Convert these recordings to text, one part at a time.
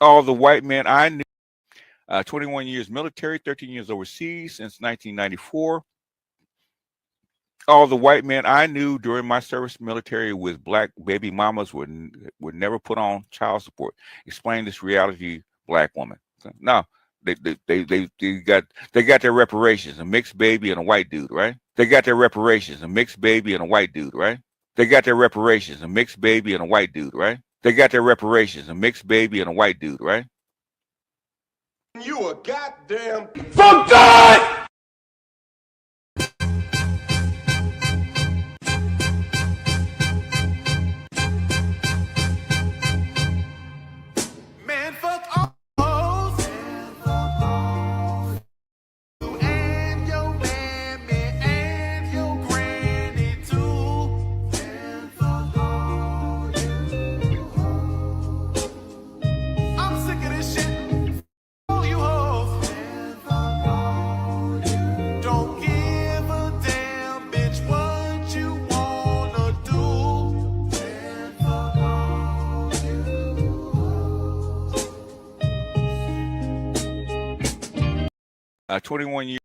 All the white men I knew, 21 years military, 13 years overseas since 1994. All the white men I knew during my service military with black baby mamas would never put on child support. Explain this reality, black woman. No, they got their reparations, a mixed baby and a white dude, right? They got their reparations, a mixed baby and a white dude, right? They got their reparations, a mixed baby and a white dude, right? They got their reparations, a mixed baby and a white dude, right? You a goddamn from God! Man, fuck all hoes. You and your mammy and your granny too. Man, fuck all you hoes. I'm sick of this shit. All you hoes. Man, fuck all you. Don't give a damn, bitch, what you wanna do. Man, fuck all you hoes. 21 years.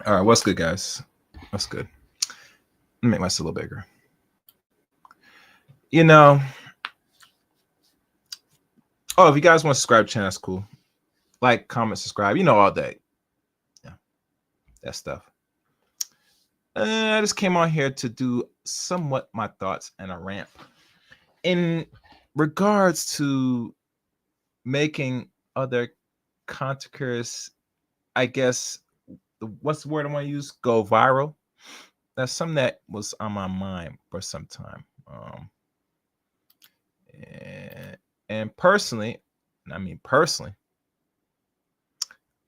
All right, what's good, guys? What's good? Let me make myself a little bigger. You know, oh, if you guys want to subscribe to the channel, that's cool. Like, comment, subscribe. You know, all that. Yeah, that stuff. I just came on here to do somewhat my thoughts and a rant. And regards to making other content creators, I guess what's the word I want to use? Go viral. That's something that was on my mind for some time. And personally,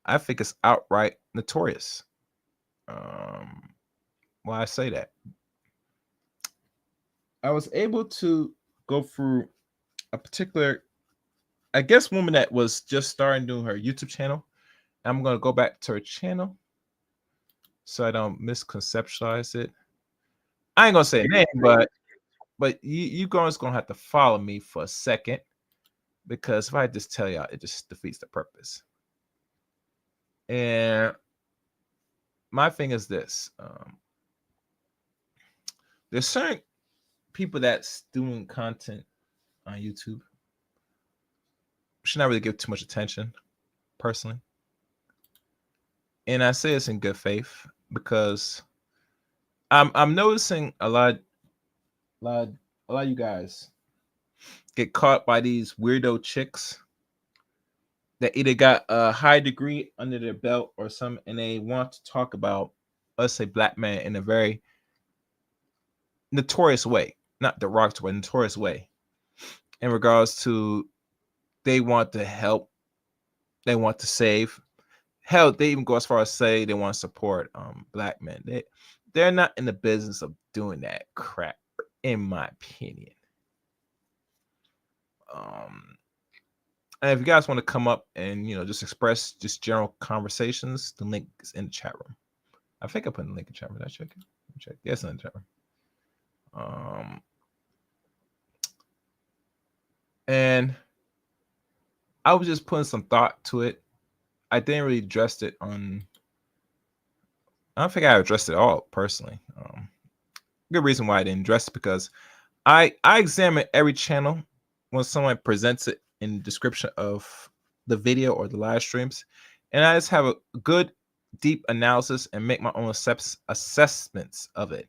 I think it's outright notorious. Why I say that? I was able to go through a particular, I guess, woman that was just starting doing her YouTube channel. I'm gonna go back to her channel so I don't misconceptualize it. I ain't gonna say a name, but you guys gonna have to follow me for a second, because if I just tell y'all, it just defeats the purpose. And my thing is this: there's certain people that's doing content on YouTube should not really give too much attention, personally. And I say this in good faith because I'm noticing a lot of you guys get caught by these weirdo chicks that either got a high degree under their belt or some, and they want to talk about, let's say, black men in a very notorious way, not derogatory, notorious way, in regards to they want to help, they want to save. Hell, they even go as far as say they want to support black men. They're not in the business of doing that crap, in my opinion. And if you guys want to come up and just express just general conversations, the link is in the chat room. I think I put in the link in the chat room. Did I check it? Check. Yes, in the chat room. And I was just putting some thought to it. I didn't really address it on. I don't think I addressed it all personally. Good reason why I didn't address it, because I examine every channel when someone presents it in the description of the video or the live streams, and I just have a good deep analysis and make my own assessments of it.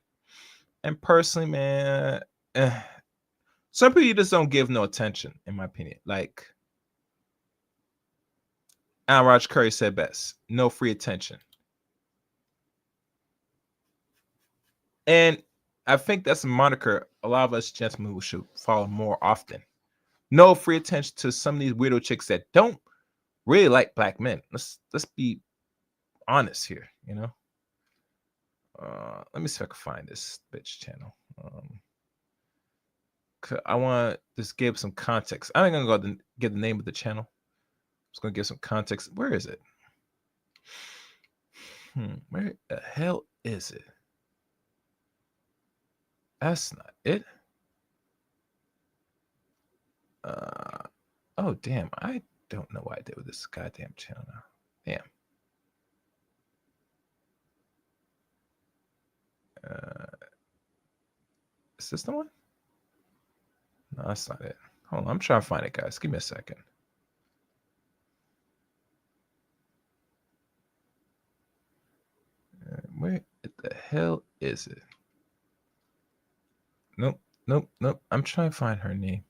And personally, man, some people just don't give no attention, in my opinion. Like Alan Raj Curry said best: no free attention. And I think that's a moniker a lot of us gentlemen who should follow more often. No free attention to some of these weirdo chicks that don't really like black men. Let's be honest here, Let me see if I can find this bitch channel. I want to just give some context. I'm gonna go get the name of the channel. I'm just gonna give some context. Where is it? Where the hell is it? That's not it. Oh damn! I don't know what I did with this goddamn channel now. Damn. Is this the one? No, that's not it. Hold on, I'm trying to find it, guys. Give me a second. Where the hell is it? Nope. I'm trying to find her name.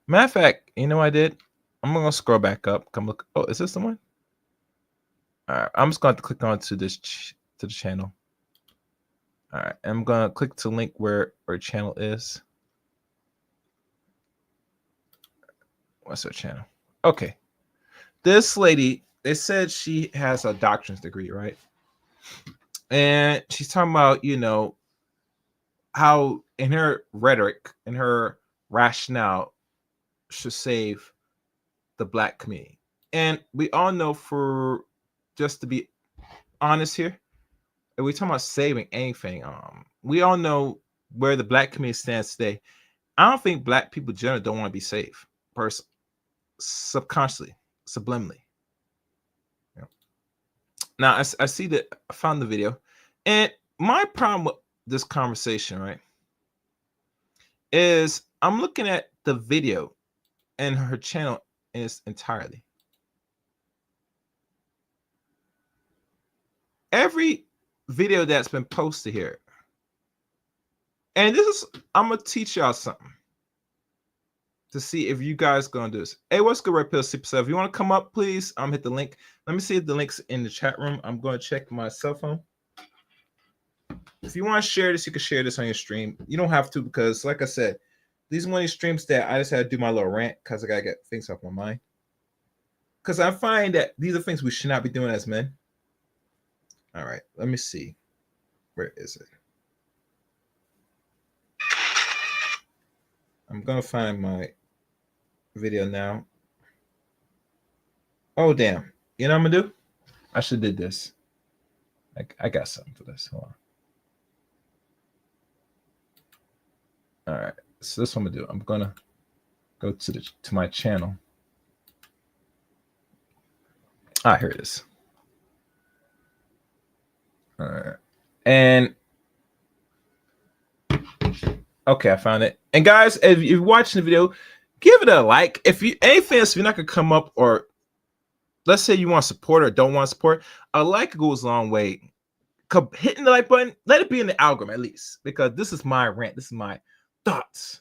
Matter of fact, you know what I did? I'm gonna scroll back up. Come look. Oh, is this the one? All right. I'm just going to click on to this to the channel. All right. I'm gonna click to link where her channel is. What's her channel? Okay. This lady, they said she has a doctorate's degree, right? And she's talking about, how in her rhetoric, in her rationale, should save the black community. And we all know, for just to be honest here, if we're talking about saving anything, we all know where the black community stands today. I don't think black people generally don't want to be saved, subconsciously, subliminally. Now I see that I found the video, and my problem with this conversation, right, is I'm looking at the video and her channel in its entirety. Every video that's been posted here, And this is, I'm gonna teach y'all something to see if you guys gonna do this. Hey, what's good, Red Pill Super? If you want to come up, please, hit the link. Let me see if the link's in the chat room. I'm gonna check my cell phone. If you want to share this, you can share this on your stream. You don't have to, because like I said, these are one of these streams that I just had to do my little rant because I gotta get things off my mind. Because I find that these are things we should not be doing as men. All right, let me see. Where is it? I'm gonna find my video now. Oh damn! You know what I'm gonna do? I should have did this. I got something for this. Hold on. All right, so this is what I'm gonna do. I'm gonna go to my channel. Ah, here it is. All right, and okay, I found it. And guys, if you're watching the video, give it a like. If you anything else, if you're not gonna come up, or let's say you want support or don't want support, a like goes a long way. Hitting the like button, let it be in the algorithm at least, because this is my rant. This is my thoughts.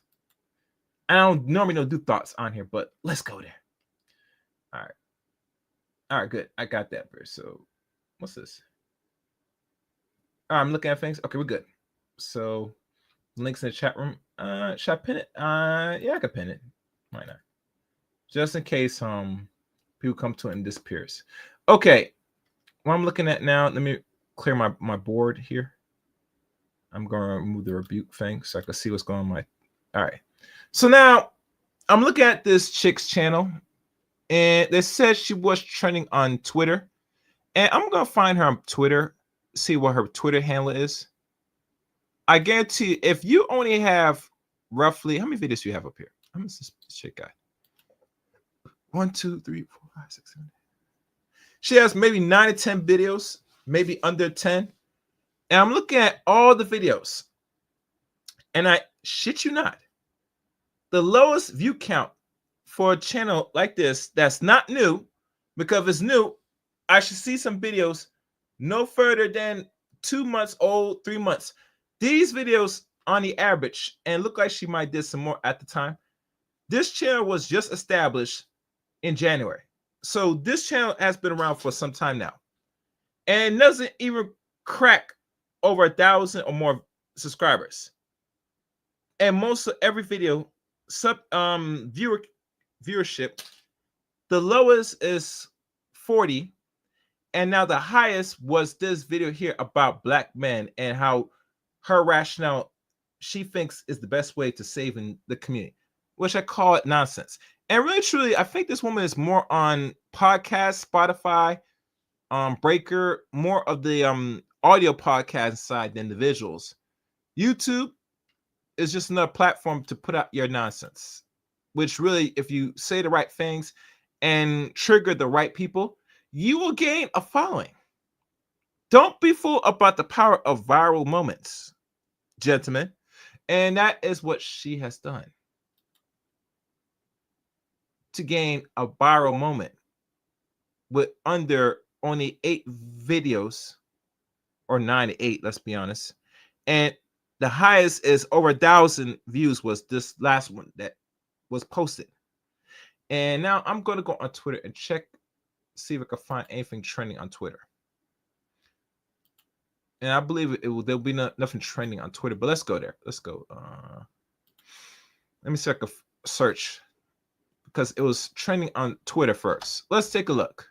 I don't normally do thoughts on here, but let's go there. All right, good. I got that verse. So what's this? All right, I'm looking at things. Okay, we're good. So links in the chat room. Should I pin it? Yeah, I can pin it. Why not? Just in case people come to it and disappears. Okay, what I'm looking at now, let me clear my board here. I'm going to remove the rebuke thing so I can see what's going on. All right. So now I'm looking at this chick's channel, and they said she was trending on Twitter. And I'm going to find her on Twitter, see what her Twitter handle is. I guarantee you, if you only have roughly, how many videos do you have up here? How much is this chick got? 1, 2, 3, 4, 5, 6, 7. She has maybe 9 to 10 videos, maybe under 10. And I'm looking at all the videos. And I shit you not, the lowest view count for a channel like this that's not new, because if it's new, I should see some videos no further than 2 months old, 3 months. These videos on the average, and look like she might did some more at the time. This channel was just established in January. So this channel has been around for some time now. And it doesn't even crack over 1,000 or more subscribers. And most of every video viewership, the lowest is 40, and now the highest was this video here about black men and how her rationale she thinks is the best way to save in the community, which I call it nonsense. And really truly, I think this woman is more on podcast, Spotify, Breaker, more of the audio podcast side than the visuals. YouTube is just another platform to put out your nonsense, which really, if you say the right things and trigger the right people, you will gain a following. Don't be fooled about the power of viral moments, gentlemen. And that is what she has done to gain a viral moment with under only 8 videos, or 9 to 8, let's be honest. And the highest is over 1,000 views was this last one that was posted. And now I'm going to go on Twitter and check, see if I can find anything trending on Twitter. And I believe there'll be nothing trending on Twitter, but let's go there. Let's go. Let me see if I can search, because it was trending on Twitter first. Let's take a look.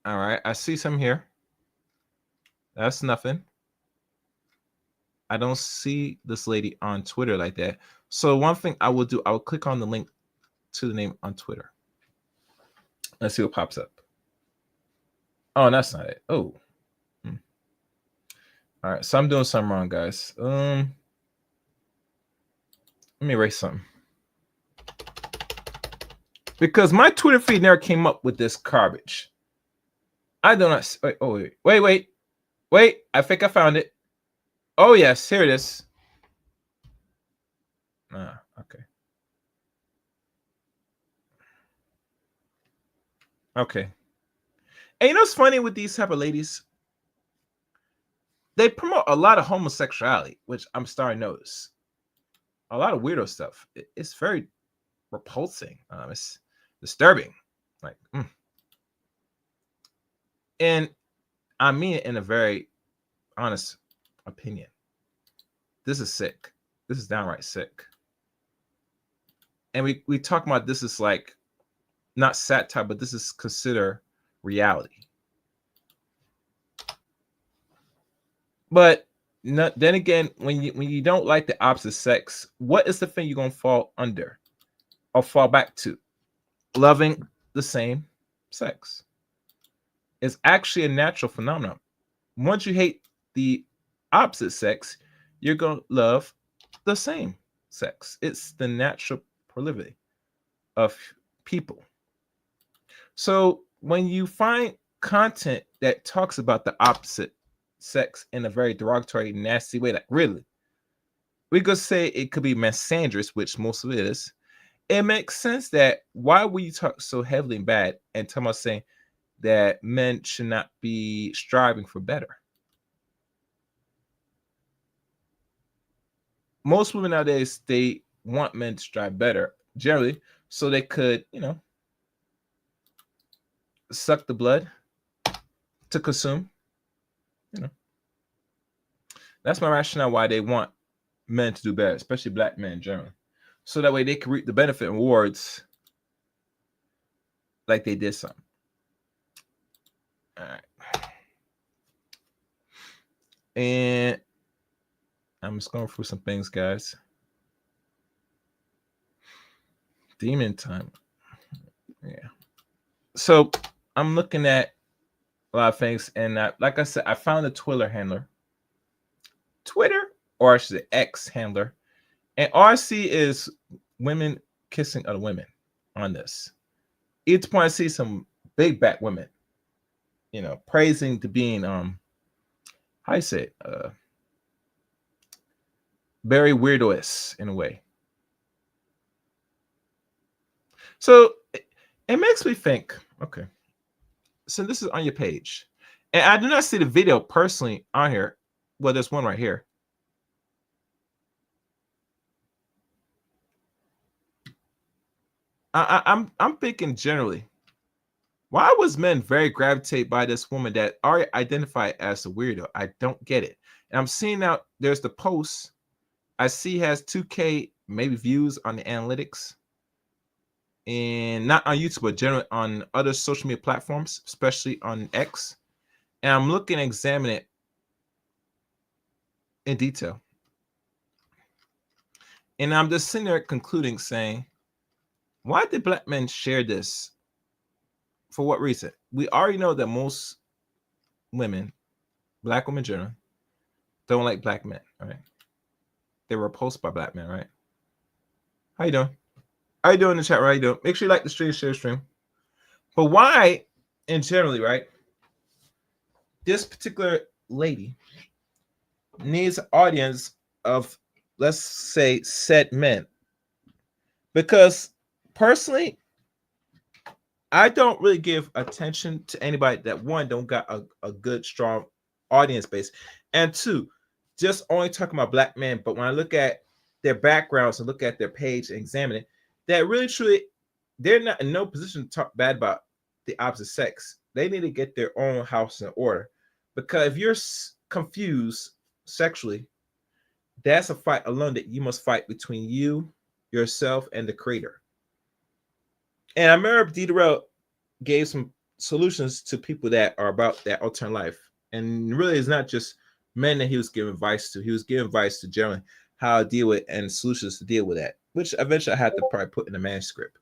All right, I see some here. That's nothing. I don't see this lady on Twitter like that. So one thing I will do, I will click on the link to the name on Twitter. Let's see what pops up. Oh, that's not it. Oh. All right, so I'm doing something wrong, guys. Let me erase something. Because my Twitter feed never came up with this garbage. I do not. Wait, oh, wait. I think I found it. Oh, yes, here it is. Okay. Okay. And you know what's funny with these type of ladies? they promote a lot of homosexuality, which I'm starting to notice. A lot of weirdo stuff. It's very repulsing. It's disturbing. Like, and I mean it in a very honest opinion. This is sick. This is downright sick. And we talk about this is like not satire, but this is consider reality. But then again, when you don't like the opposite sex, what is the thing you're gonna fall under or fall back to? Loving the same sex. It's actually a natural phenomenon. Once you hate the opposite sex, you're gonna love the same sex. It's the natural proclivity of people. So when you find content that talks about the opposite sex in a very derogatory, nasty way, like really, we could say it could be misandrous, which most of it is. It makes sense that why would you talk so heavily and bad and talk about saying that men should not be striving for better? Most women nowadays, they want men to strive better, generally, so they could, suck the blood to consume. That's my rationale why they want men to do better, especially black men generally, so that way they can reap the benefit and rewards like they did something. All right. And I'm just going through some things, guys. Demon time. Yeah. So I'm looking at a lot of things, and like I said, I found a Twitter handler. Twitter, or I should say X handler. And all I see is women kissing other women on this. Each point I see some big back women, praising to being how you say it, very weirdo-ish in a way. So it makes me think, okay, so this is on your page. And I do not see the video personally on here. Well, there's one right here. I'm thinking generally, why was men very gravitated by this woman that already identified as a weirdo? I don't get it. And I'm seeing now there's the post I see has 2K maybe views on the analytics, and not on YouTube, but generally on other social media platforms, especially on X. And I'm looking to examine it in detail. And I'm just sitting there concluding, saying, why did black men share this? For what reason? We already know that most women, black women generally, don't like black men, right? They were repulsed by black men, right? How you doing? How you doing in the chat? Right? How you doing? Make sure you like the stream, share the stream. But why, in generally, right? This particular lady needs an audience of, let's say, said men. Because personally, I don't really give attention to anybody that, one, don't got a good, strong audience base, and two, just only talking about black men. But when I look at their backgrounds and look at their page and examine it, that really, truly, they're not in no position to talk bad about the opposite sex. They need to get their own house in order. Because if you're confused sexually, that's a fight alone that you must fight between you, yourself, and the creator. And I remember Diderot gave some solutions to people that are about that alternate life. And really, it's not just men that he was giving advice to. He was giving advice to generally how to deal with and solutions to deal with that, which eventually I had to probably put in a manuscript.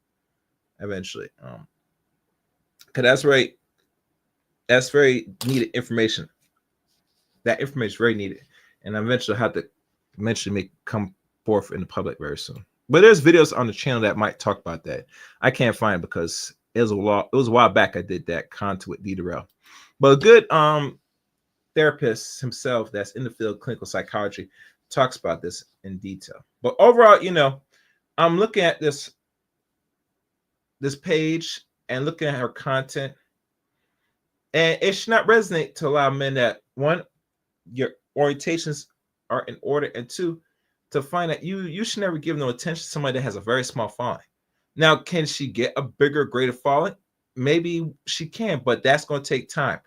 Eventually, because that's very needed information. That information is very needed, and eventually I had to make come forth in the public very soon. But there's videos on the channel that might talk about that. I can't find it because it was a while back I did that content with Diderot. But a good therapist himself that's in the field of clinical psychology talks about this in detail. But overall, I'm looking at this page and looking at her content, and it should not resonate to a lot of men that, one, orientations are in order, and two, to find that you should never give no attention to somebody that has a very small following. Now, can she get a bigger, greater following? Maybe she can, but that's going to take time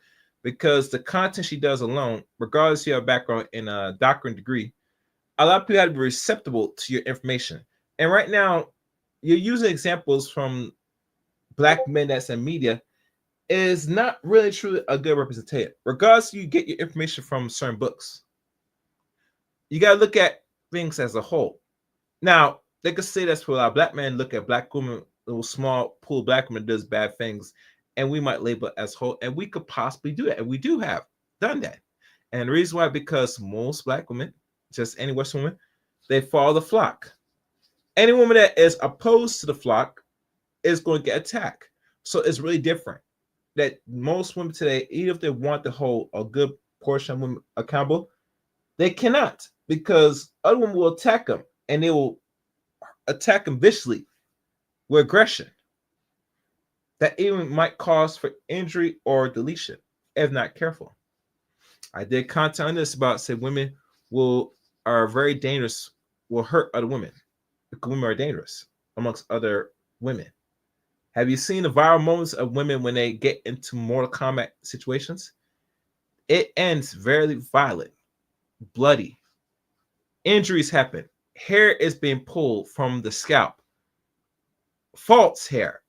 because the content she does alone, regardless of your background in a doctorate degree, a lot of people have to be receptible to your information. And right now, you're using examples from black men that's in media is not really truly a good representative. Regardless, you get your information from certain books. You got to look at things as a whole. Now, they could say that's for a lot of black men look at black women, little small pool of black women does bad things, and we might label it as whole, and we could possibly do that, and we do have done that. And the reason why, because most black women, just any Western woman, they follow the flock. Any woman that is opposed to the flock is going to get attacked. So it's really different. That most women today, even if they want to hold a good portion of women accountable, they cannot because other women will attack them and they will attack them viciously with aggression that even might cause for injury or deletion if not careful. I did content on this about say women are very dangerous, will hurt other women because women are dangerous amongst other women. Have you seen the viral moments of women when they get into Mortal Kombat situations? It ends very violent, bloody. Injuries happen. Hair is being pulled from the scalp. False hair,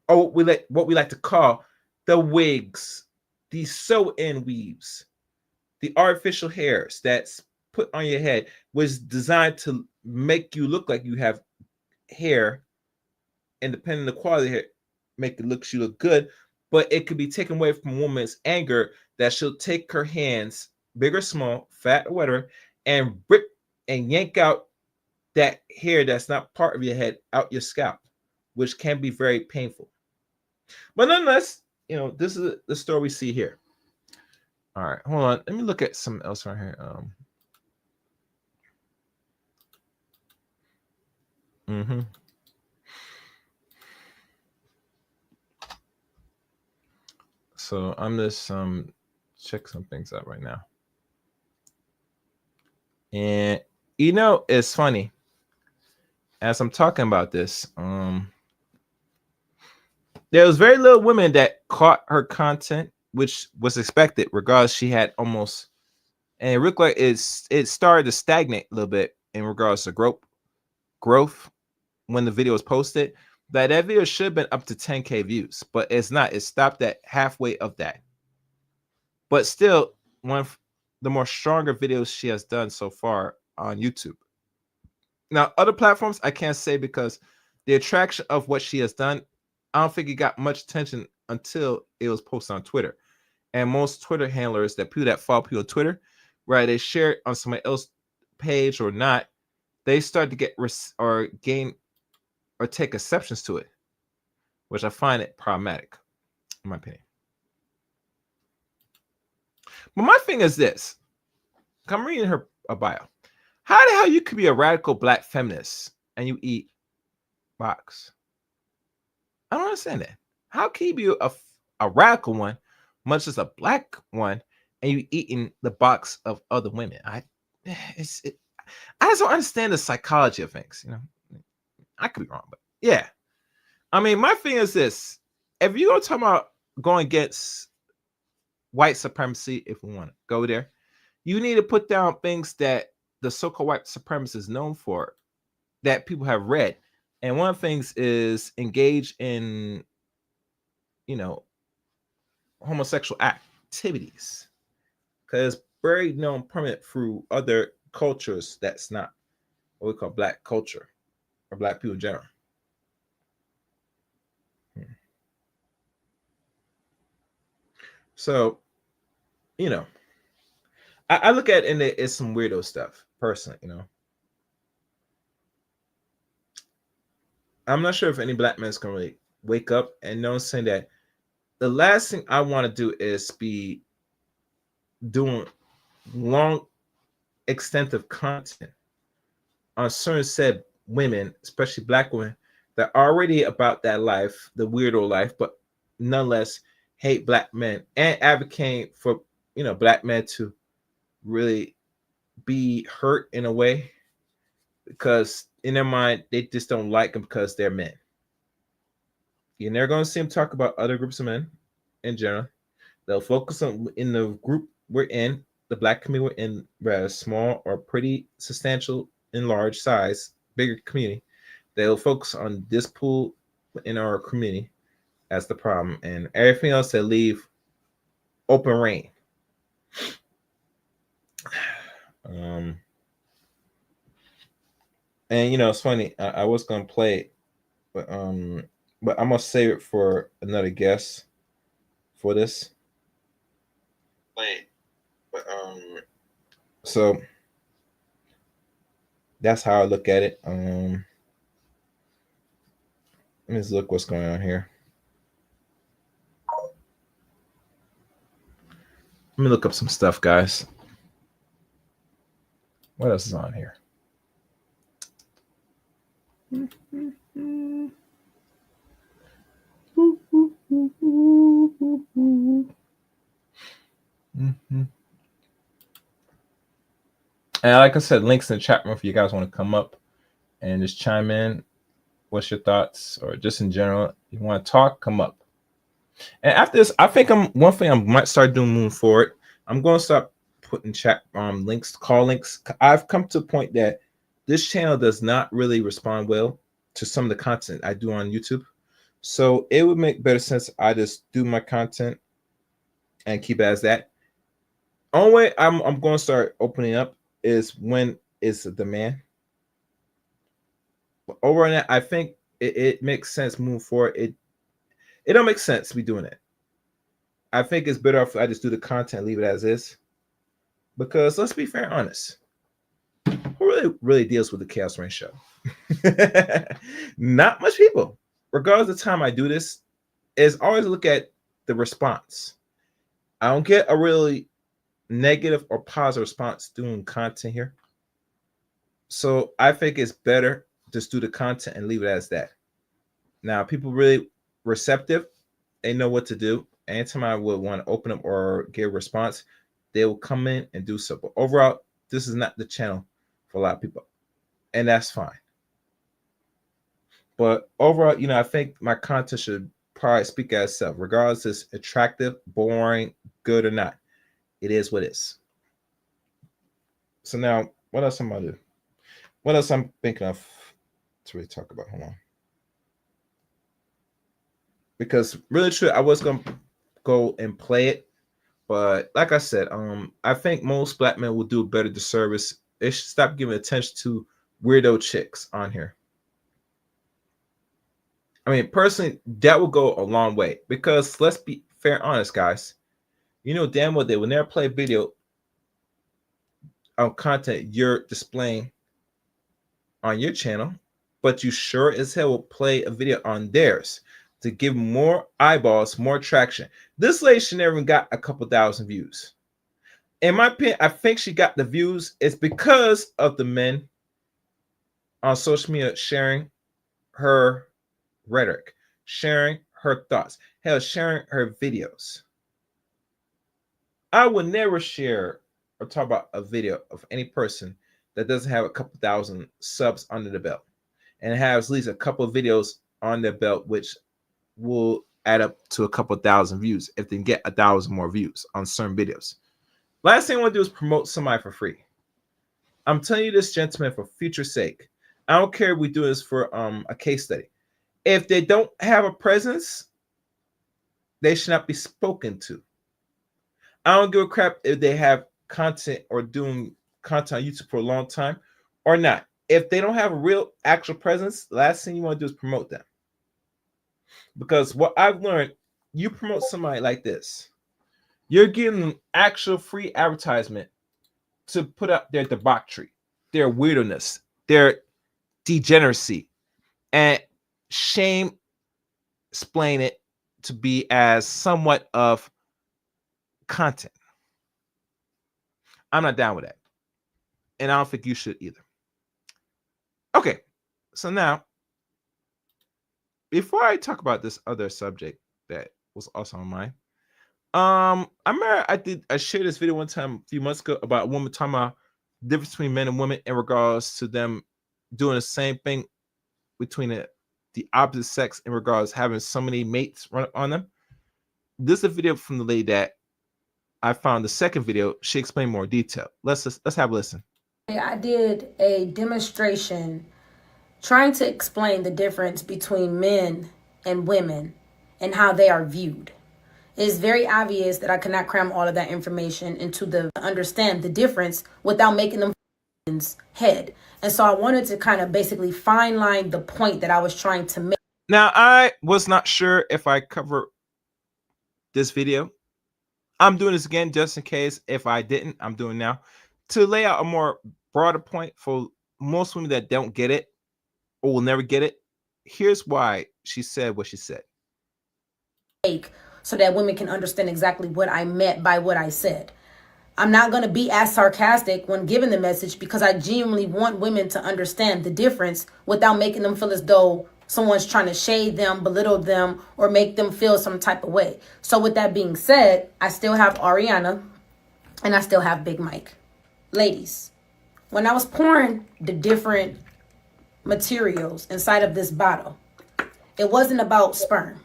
or what we like to call the wigs, the sew-in weaves, the artificial hairs that's put on your head was designed to make you look like you have hair, and depending on the quality of hair, make it look good, but it could be taken away from a woman's anger that she'll take her hands, big or small, fat or whatever, and rip and yank out that hair that's not part of your head out your scalp, which can be very painful. But nonetheless, this is the story we see here. All right, hold on. Let me look at something else right here. So I'm just check some things out right now. And it's funny. As I'm talking about this, there was very little women that caught her content, which was expected, regardless she had almost, and it looked like it started to stagnate a little bit in regards to growth when the video was posted. That video should have been up to 10K views, but it's not. It stopped at halfway of that. But still, one of the more stronger videos she has done so far on YouTube. Now, other platforms, I can't say because the attraction of what she has done, I don't think it got much attention until it was posted on Twitter. And most Twitter handlers, that people that follow people on Twitter, right, they share it on somebody else's page or not, they start to get or gain or take exceptions to it, which I find it problematic, in my opinion. But my thing is this. I'm reading her bio. How the hell you could be a radical black feminist and you eat box? I don't understand that. How can you be a radical one, much as a black one, and you eating the box of other women? I just don't understand the psychology of things. I could be wrong, but yeah. I mean, my thing is this: if you're gonna talk about going against white supremacy, if we want to go there, you need to put down things that the so-called white supremacists is known for that people have read. And one of the things is engage in, homosexual activities. Because it's very known permanent through other cultures that's not what we call black culture or black people in general. So, I look at it and it's some weirdo stuff, personally, I'm not sure if any black man's gonna really wake up and know saying that the last thing I want to do is be doing long, extensive content on certain said women, especially black women, that are already about that life, the weirdo life, but nonetheless hate black men and advocate for black men to really be hurt in a way because in their mind they just don't like them because they're men. You're never going to see them talk about other groups of men in general. They'll focus on in the group we're in, the black community we're in, whether small or pretty substantial in large size, bigger community. They'll focus on this pool in our community as the problem, and everything else they leave open reign. Um, and it's funny. I was gonna play it, but I'm gonna save it for another guest for this. Play, but so that's how I look at it. Let me just look what's going on here. Let me look up some stuff, guys. What else is on here? And like I said, links in the chat room if you guys want to come up and just chime in. What's your thoughts, or just in general, you want to talk, come up. And after this, I think one thing I might start doing moving forward. I'm going to start putting chat links, call links. I've come to a point that this channel does not really respond well to some of the content I do on YouTube. So it would make better sense I just do my content and keep it as that. Only way I'm going to start opening up is when it's a demand. But over on that, I think it makes sense moving forward. It don't make sense to be doing it. I think it's better if I just do the content, leave it as is. Because let's be fair and honest, who really deals with the Chaos Rain show? Not much people. Regardless of the time I do this, is always look at the response. I don't get a really negative or positive response doing content here. So I think it's better just do the content and leave it as that. Now, people really receptive, they know what to do. Anytime I would want to open up or give a response, they will come in and do so. But overall, this is not the channel for a lot of people, and that's fine. But overall, I think my content should probably speak as itself, regardless if it's attractive, boring, good or not. It is what it is. So now, what else am I do? What else I'm thinking of to really talk about? Hold on. Because really true, I was gonna go and play it, but like I said, I think most black men will do a better disservice. They should stop giving attention to weirdo chicks on here. I mean, personally, that will go a long way because let's be fair and honest, guys. Damn well they will never play a video on content you're displaying on your channel, but you sure as hell will play a video on theirs to give more eyeballs, more traction. This lady should never even got a couple thousand views. In my opinion, I think she got the views. It's because of the men on social media sharing her rhetoric, sharing her thoughts, hell, sharing her videos. I would never share or talk about a video of any person that doesn't have a couple thousand subs under the belt and has at least a couple of videos on their belt, which will add up to a couple thousand views if they can get 1,000 more views on certain videos. Last thing I want to do is promote somebody for free. I'm telling you this, gentlemen, for future sake. I don't care if we do this for a case study. If they don't have a presence, they should not be spoken to. I don't give a crap if they have content or doing content on YouTube for a long time or not. If they don't have a real actual presence, the last thing you want to do is promote them. Because what I've learned, you promote somebody like this, you're giving them actual free advertisement to put up their debauchery, their weirdness, their degeneracy, and shame explain it to be as somewhat of content. I'm not down with that. And I don't think you should either. Okay, so now, before I talk about this other subject that was also on mine, I remember I shared this video one time a few months ago about a woman talking about the difference between men and women in regards to them doing the same thing between the opposite sex in regards to having so many mates run on them. This is a video from the lady that I found. The second video, she explained more detail. Let's have a listen. I did a demonstration trying to explain the difference between men and women and how they are viewed. It's very obvious that I cannot cram all of that information into the understand the difference without making them head. And so I wanted to kind of basically fine line the point that I was trying to make. Now, I was not sure if I covered this video. I'm doing this again just in case. If I didn't, I'm doing now to lay out a more broader point for most women that don't get it or will never get it. Here's why she said what she said. So that women can understand exactly what I meant by what I said. I'm not going to be as sarcastic when giving the message because I genuinely want women to understand the difference without making them feel as though someone's trying to shade them, belittle them, or make them feel some type of way. So with that being said, I still have Ariana and I still have Big Mike. Ladies, when I was pouring the different materials inside of this bottle, it wasn't about sperm.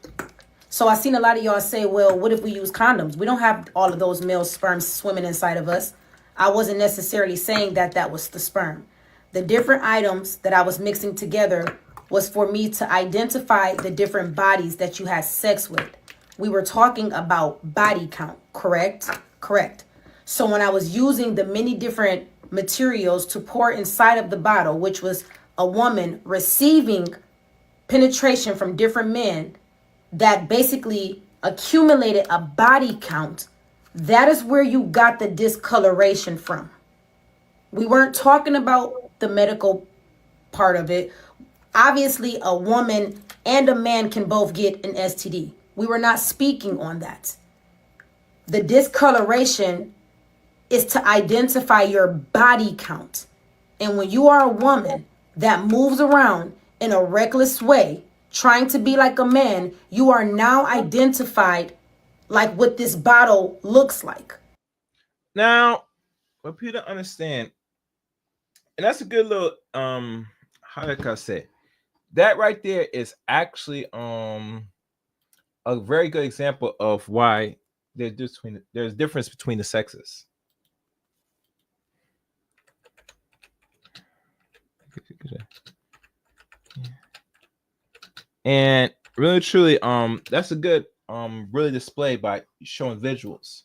So I seen a lot of y'all say, well, what if we use condoms? We don't have all of those male sperms swimming inside of us. I wasn't necessarily saying that that was the sperm. The different items that I was mixing together was for me to identify the different bodies that you had sex with. We were talking about body count, correct? Correct. So when I was using the many different materials to pour inside of the bottle, which was a woman receiving penetration from different men, that basically accumulated a body count, that is where you got the discoloration from. We weren't talking about the medical part of it. Obviously, a woman and a man can both get an STD. We were not speaking on that. The discoloration is to identify your body count. And when you are a woman that moves around in a reckless way, trying to be like a man, you are now identified like what this bottle looks like. Now, what people don't understand, and that's a good little how can I say, that right there is actually a very good example of why there's difference between the sexes. And really truly, that's a good really display by showing visuals.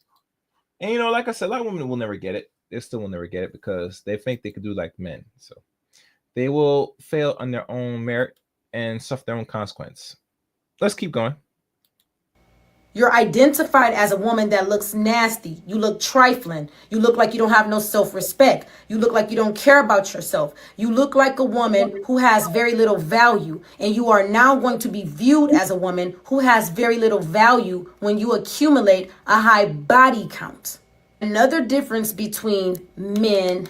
And like I said, a lot of women will never get it. They still will never get it because they think they could do like men. So they will fail on their own merit and suffer their own consequence. Let's keep going. You're identified as a woman that looks nasty. You look trifling. You look like you don't have no self-respect. You look like you don't care about yourself. You look like a woman who has very little value. And you are now going to be viewed as a woman who has very little value when you accumulate a high body count. Another difference between men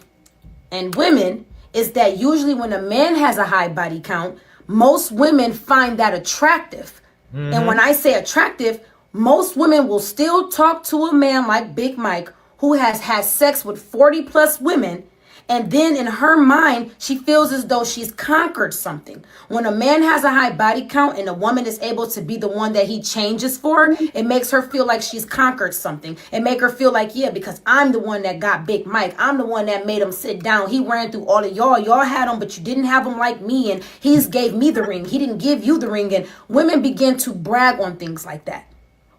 and women is that usually when a man has a high body count, most women find that attractive. Mm-hmm. And when I say attractive, most women will still talk to a man like Big Mike who has had sex with 40 plus women. And then in her mind, she feels as though she's conquered something. When a man has a high body count and a woman is able to be the one that he changes for, it makes her feel like she's conquered something. It make her feel like, yeah, because I'm the one that got Big Mike. I'm the one that made him sit down. He ran through all of y'all. Y'all had him, but you didn't have him like me. And he's gave me the ring. He didn't give you the ring. And women begin to brag on things like that.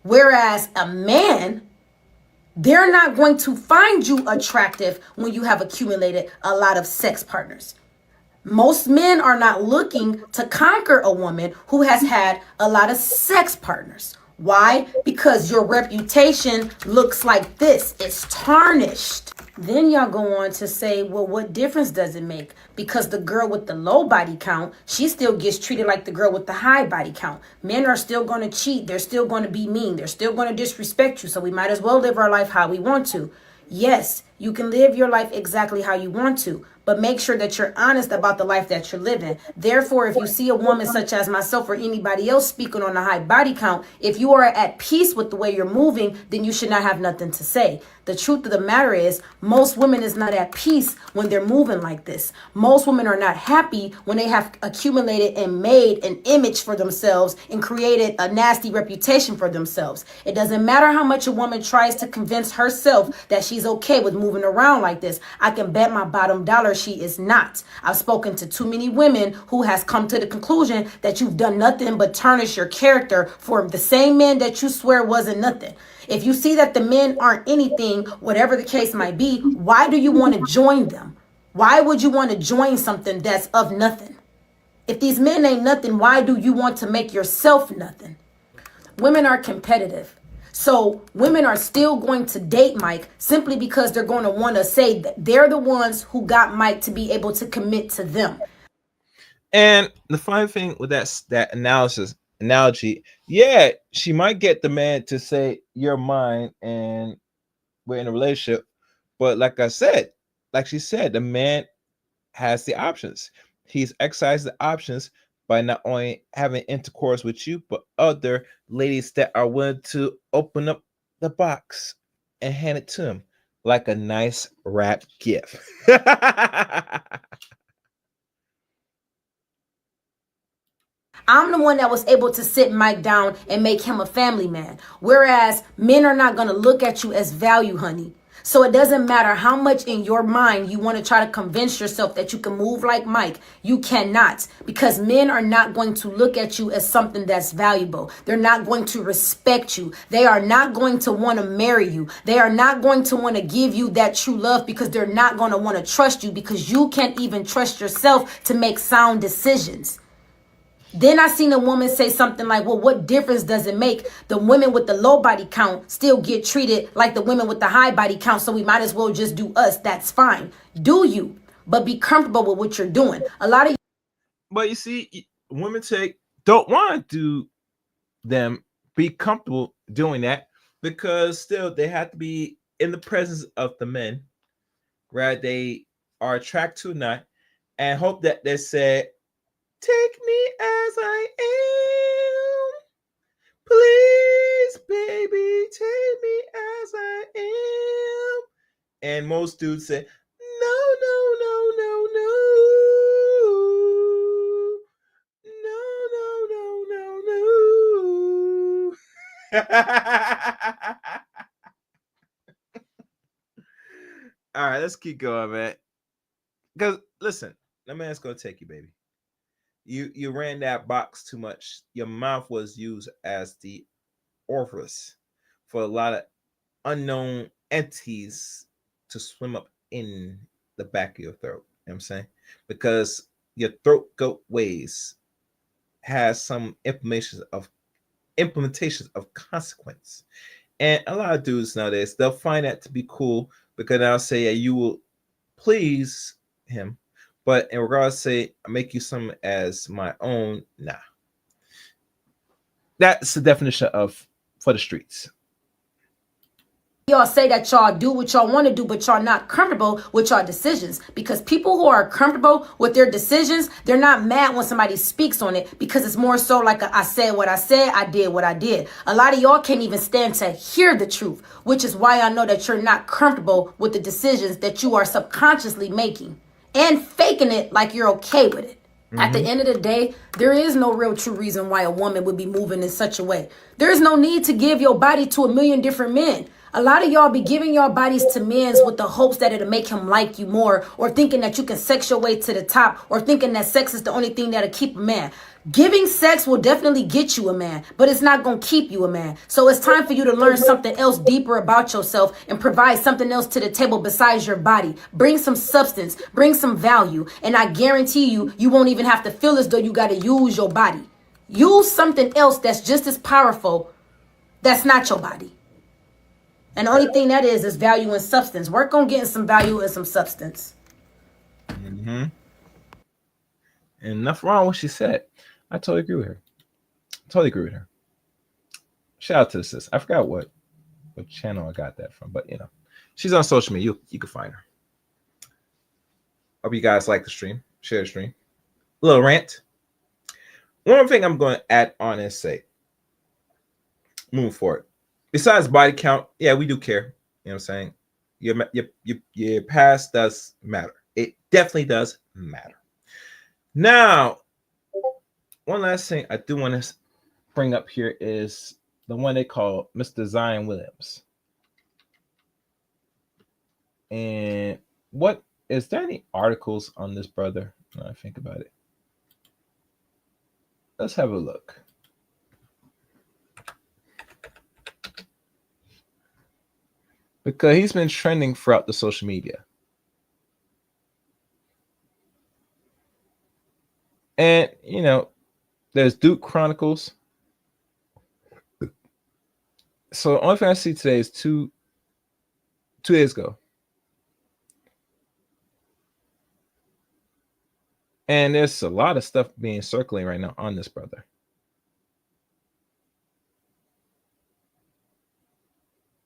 Whereas a man, they're not going to find you attractive when you have accumulated a lot of sex partners. Most men are not looking to conquer a woman who has had a lot of sex partners. Why? Because your reputation looks like this. It's tarnished. Then y'all go on to say, well, what difference does it make? Because the girl with the low body count, she still gets treated like the girl with the high body count. Men are still going to cheat. They're still going to be mean. They're still going to disrespect you. So we might as well live our life how we want to. Yes, you can live your life exactly how you want to, but make sure that you're honest about the life that you're living. Therefore, if you see a woman such as myself or anybody else speaking on a high body count, if you are at peace with the way you're moving, then you should not have nothing to say. The truth of the matter is, most women is not at peace when they're moving like this. Most women are not happy when they have accumulated and made an image for themselves and created a nasty reputation for themselves. It doesn't matter how much a woman tries to convince herself that she's okay with moving around like this. I can bet my bottom dollar she is not. I've spoken to too many women who has come to the conclusion that you've done nothing but tarnish your character for the same man that you swear wasn't nothing. If you see that the men aren't anything, whatever the case might be, why do you want to join them? Why would you want to join something that's of nothing? If these men ain't nothing, why do you want to make yourself nothing? Women are competitive. So women are still going to date Mike simply because they're going to want to say that they're the ones who got Mike to be able to commit to them. And the funny thing with that analogy, yeah, she might get the man to say you're mine and we're in a relationship, but like she said, the man has the options. He's exercised the options by not only having intercourse with you, but other ladies that are willing to open up the box and hand it to him like a nice wrapped gift. I'm the one that was able to sit Mike down and make him a family man. Whereas men are not going to look at you as value, honey. So it doesn't matter how much in your mind you want to try to convince yourself that you can move like Mike. You cannot, because men are not going to look at you as something that's valuable. They're not going to respect you. They are not going to want to marry you. They are not going to want to give you that true love because they're not going to want to trust you because you can't even trust yourself to make sound decisions. Then I seen a woman say something like, well, what difference does it make? The women with the low body count still get treated like the women with the high body count, so we might as well just do us. That's fine. Do you, but be comfortable with what you're doing. A lot of But you see, women don't want to do them be comfortable doing that because still they have to be in the presence of the men, whether they are attracted to or not, and hope that they say, take me as I am. Please, baby, take me as I am. And most dudes say, no, no, no, no, no. No, no, no, no, no. All right, let's keep going, man. Because listen, that man's gonna take you, baby. You ran that box too much. Your mouth was used as the orifice for a lot of unknown entities to swim up in the back of your throat. You know what I'm saying? Because your throat goat ways has some implementations of consequence. And a lot of dudes nowadays, they'll find that to be cool because they'll say, yeah, you will please him. But in regards to say, I make you some as my own, nah. That's the definition of for the streets. y'all say that y'all do what y'all want to do, but y'all not comfortable with y'all decisions. Because people who are comfortable with their decisions, they're not mad when somebody speaks on it because it's more so like I said what I said, I did what I did. A lot of y'all can't even stand to hear the truth, which is why I know that you're not comfortable with the decisions that you are subconsciously making and faking it like you're okay with it. At the end of the day, there is no real true reason why a woman would be moving in such a way. There is no need to give your body to a million different men. A lot of y'all be giving your bodies to men with the hopes that it'll make him like you more, or thinking that you can sex your way to the top, or thinking that sex is the only thing that'll keep a man. Giving sex will definitely get you a man, but it's not going to keep you a man. So it's time for you to learn something else deeper about yourself and provide something else to the table besides your body. Bring some substance, bring some value, and I guarantee you, you won't even have to feel as though you got to use your body. Use something else that's just as powerful that's not your body. And the only thing that is value and substance. Work on getting some value and some substance. Mm-hmm. And nothing wrong with what she said. I totally agree with her. Shout out to the sis. I forgot what channel I got that from, but you know, she's on social media. You can find her. Hope you guys like the stream. Share the stream. Little rant. One more thing I'm going to add on and say, move forward. Besides body count, yeah, we do care. You know what I'm saying? Your past does matter. It definitely does matter. Now, one last thing I do want to bring up here is the one they call Mr. Zion Williams. And what is there any articles on this brother? When I think about it. Let's have a look. Because he's been trending throughout the social media. And, you know, there's Duke Chronicles. So the only thing I see today is two days ago. And there's a lot of stuff being circulating right now on this brother.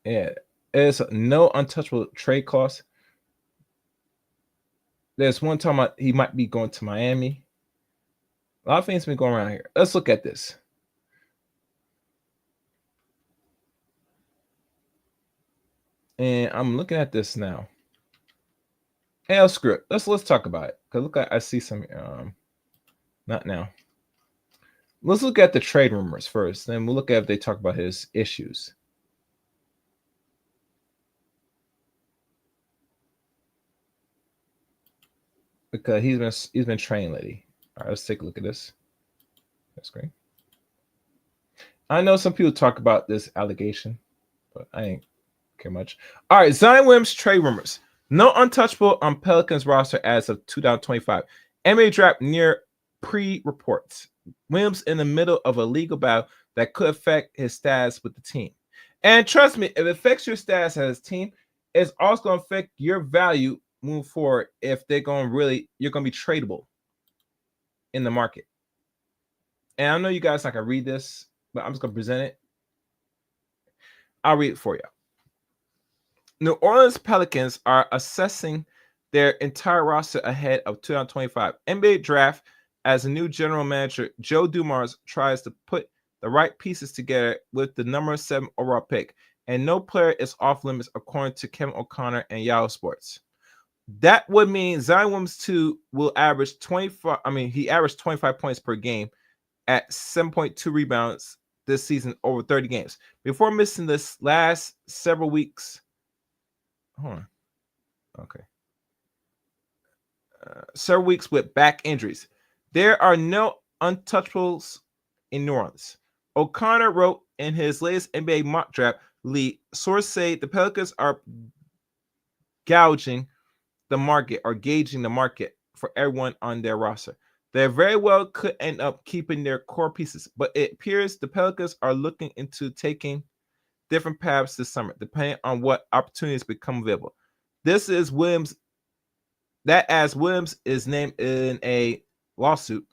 Yeah, there's no untouchable trade clause. There's one time he might be going to Miami. A lot of things been going around here. Let's look at this. And I'm looking at this now. Hey, screw it. Let's talk about it. Because look, I see some not now. Let's look at the trade rumors first. Then we'll look at if they talk about his issues. Because he's been training lately. All right, let's take a look at this. That's great. I know some people talk about this allegation, but I ain't care much. All right, Zion Williams trade rumors. No untouchable on Pelicans roster as of 2025. NBA draft near pre-reports. Williams in the middle of a legal battle that could affect his status with the team. And trust me, if it affects your status as a team, it's also going to affect your value moving forward if you're going to be tradable in the market. And I know you guys not going to read this, but I'm just going to present it. I'll read it for you. New Orleans Pelicans are assessing their entire roster ahead of 2025 NBA draft as a new general manager, Joe Dumars, tries to put the right pieces together with the number 7 overall pick. And no player is off limits, according to Kevin O'Connor and Yahoo Sports. That would mean Zion Williams 2 will average 25. He averaged 25 points per game at 7.2 rebounds this season over 30 games. Before missing this last several weeks. Hold on. Okay. Several weeks with back injuries. There are no untouchables in New Orleans. O'Connor wrote in his latest NBA mock draft league, sources say the Pelicans are gauging the market for everyone on their roster. They very well could end up keeping their core pieces, but it appears the Pelicans are looking into taking different paths this summer, depending on what opportunities become available. This is Williams. That as Williams is named in a lawsuit,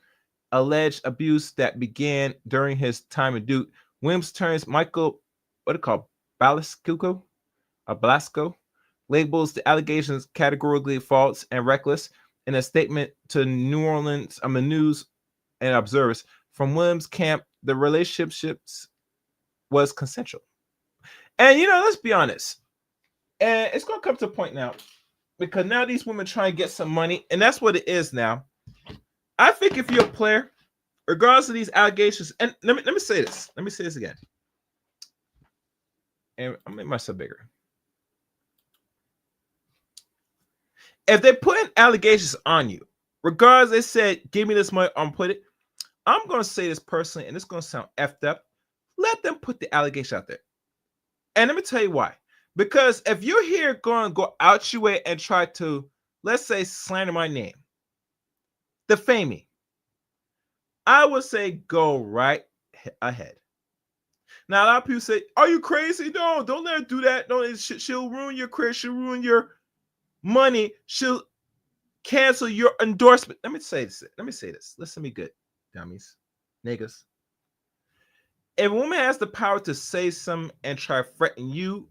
alleged abuse that began during his time in Duke. Williams turns Michael, Blasco, labels the allegations categorically false and reckless in a statement to New Orleans News and Observers. From Williams' camp, the relationships was consensual. And, let's be honest. And it's going to come to a point now, because now these women try and get some money, and that's what it is now. I think if you're a player, regardless of these allegations, and let me say this. Let me say this again. And I'll make myself bigger. If they put in allegations on you, regardless, they said, give me this money, I'm put it. I'm going to say this personally, and it's going to sound effed up. Let them put the allegation out there. And let me tell you why. Because if you're here going to go out your way and try to, let's say, slander my name, defame me, I would say go right ahead. Now, a lot of people say, are you crazy? No, don't let her do that. No, she'll ruin your career. She'll ruin your money. She'll cancel your endorsement. Let me say this. Listen to me good, dummies, niggas. If a woman has the power to say something and try to threaten you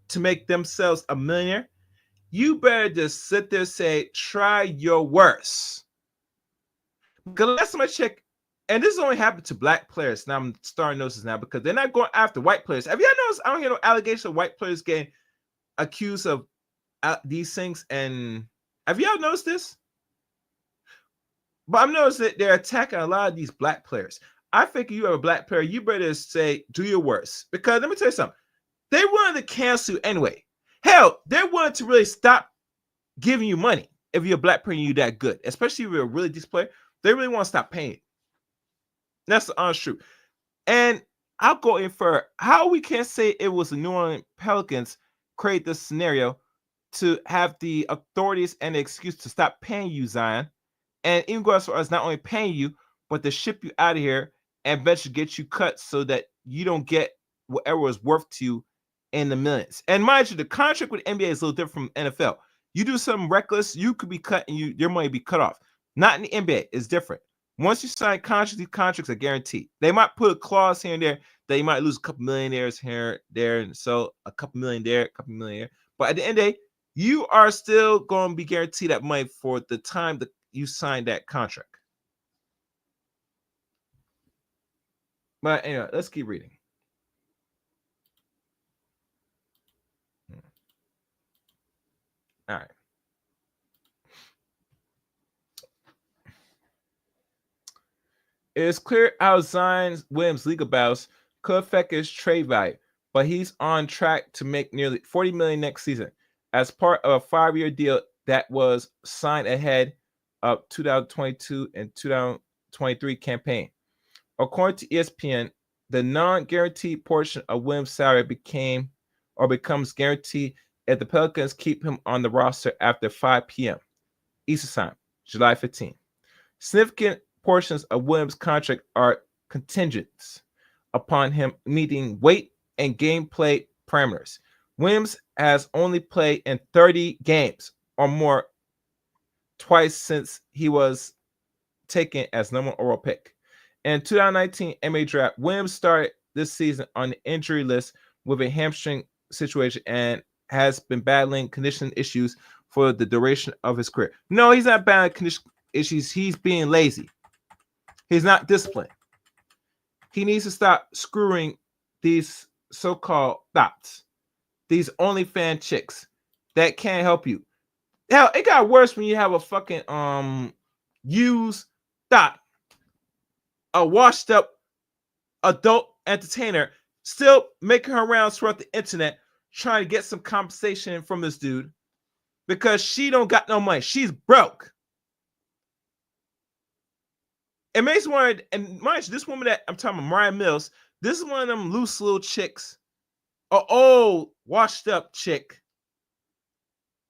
to make themselves a millionaire, you better just sit there and say, try your worst. Because last time I checked, and this only happened to black players. Now I'm starting to notice now because they're not going after white players. Have you noticed? I don't hear no allegations of white players getting accused of these things. And have y'all noticed this? But I've noticed that they're attacking a lot of these black players. I think if you have a black player, you better say, do your worst. Because let me tell you something. They wanted to cancel you anyway. Hell, they wanted to really stop giving you money if you're a black player and you're that good. Especially if you're a really decent player. They really want to stop paying. That's the honest truth. And I'll go in for how we can't say it was the New Orleans Pelicans create this scenario to have the authorities and the excuse to stop paying you, Zion. And even go as far as not only paying you, but to ship you out of here and eventually get you cut so that you don't get whatever was worth to you in the millions. And mind you, the contract with NBA is a little different from NFL. You do something reckless, you could be cut and your money be cut off. Not in the NBA, it's different. Once you sign contracts, these contracts are guaranteed. They might put a clause here and there that you might lose a couple millionaires here, there, and so a couple million there, a couple million there. But at the end of the day, you are still going to be guaranteed that money for the time that you signed that contract. But anyway, let's keep reading. All right. It is clear how Zion Williams' legal battles could affect his trade value, but he's on track to make nearly $40 million next season as part of a 5-year deal that was signed ahead of 2022 and 2023 campaign. According to ESPN, the non-guaranteed portion of Williams' salary becomes guaranteed if the Pelicans keep him on the roster after 5 p.m. Eastern Time, July 15. Significant portions of Williams' contract are contingent upon him meeting weight and gameplay parameters. Williams has only played in 30 games or more twice since he was taken as number 1 overall pick. In 2019 NBA draft, Williams started this season on the injury list with a hamstring situation and has been battling conditioning issues for the duration of his career. No, he's not battling condition issues. He's being lazy. He's not disciplined. He needs to stop screwing these so-called thoughts, these OnlyFans chicks that can't help you. Hell, it got worse when you have a fucking used thought, a washed up adult entertainer still making her rounds throughout the internet trying to get some compensation from this dude because she don't got no money. She's broke. It makes me wonder, and mind you, this woman that I'm talking about, Mariah Mills, this is one of them loose little chicks, an old washed up chick.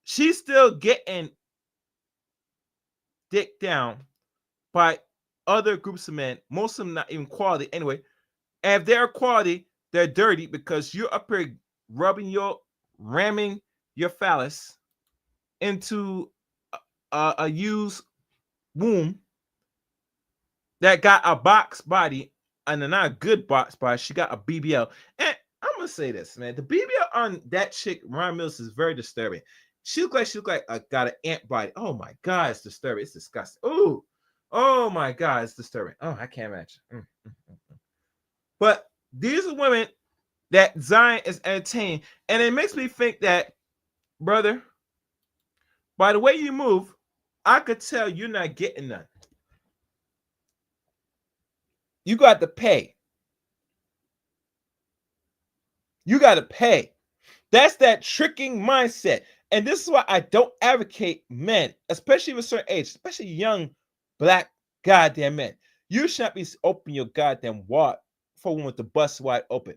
She's still getting dick down by other groups of men, most of them not even quality anyway. And if they're quality, they're dirty because you're up here ramming your phallus into a used womb that got a box body and not a good box body. She got a BBL. And I'm gonna say this, man. The BBL on that chick, Ryan Mills, is very disturbing. She look like got an ant body. Oh my god, it's disturbing. It's disgusting. Ooh, oh my god, it's disturbing. Oh, I can't imagine. But these are women that Zion is entertaining, and it makes me think that, brother, by the way you move, I could tell you're not getting none. You got to pay. You got to pay. That's that tricking mindset. And this is why I don't advocate men, especially of a certain age, especially young black goddamn men. You should not be opening your goddamn wallet for one with the bust wide open.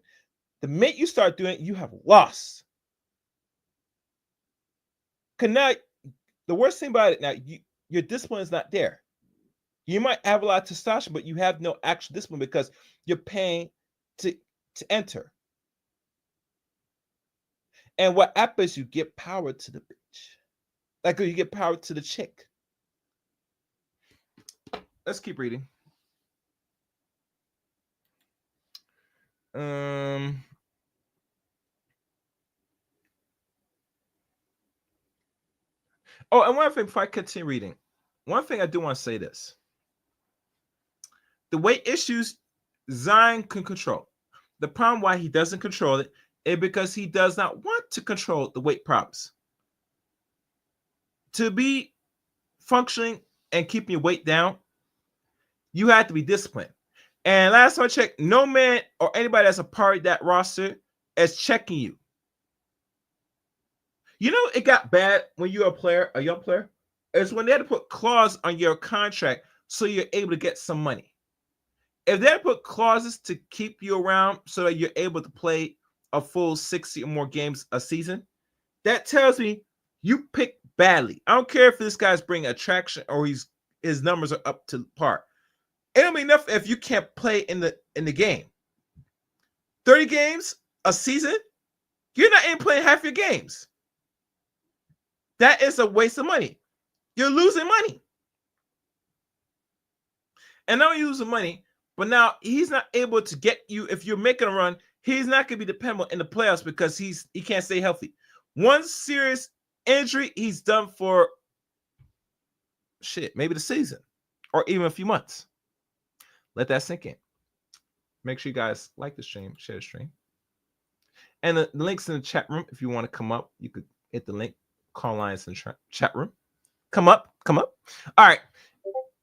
The minute you start doing it, you have lost. Cause now, the worst thing about it now, your discipline is not there. You might have a lot of testosterone, but you have no actual discipline because you're paying to enter. And what happens, you get power to the bitch. Like you get power to the chick. Let's keep reading. Oh, and one thing before I continue reading, one thing I do want to say this: the weight issues Zion can control. The problem why he doesn't control it is because he does not want to control the weight problems. To be functioning and keeping your weight down, you have to be disciplined. And last time I checked, no man or anybody that's a part of that roster is checking you. You know, it got bad when you're a player, a young player. It's when they had to put clause on your contract so you're able to get some money. If they had to put clauses to keep you around so that you're able to play a full 60 or more games a season, that tells me you pick badly. I don't care if this guy's bringing attraction or his numbers are up to par. It'll be enough if you can't play in the game. 30 games a season, you're not even playing half your games. That is a waste of money. You're losing money. And not only losing money, but now he's not able to get you. If you're making a run, he's not going to be dependable in the playoffs because he can't stay healthy. One serious injury, he's done for maybe the season or even a few months. Let that sink in. Make sure you guys like the stream, share the stream. And the link's in the chat room. If you want to come up, you could hit the link. Call lines in the chat room. Come up. All right.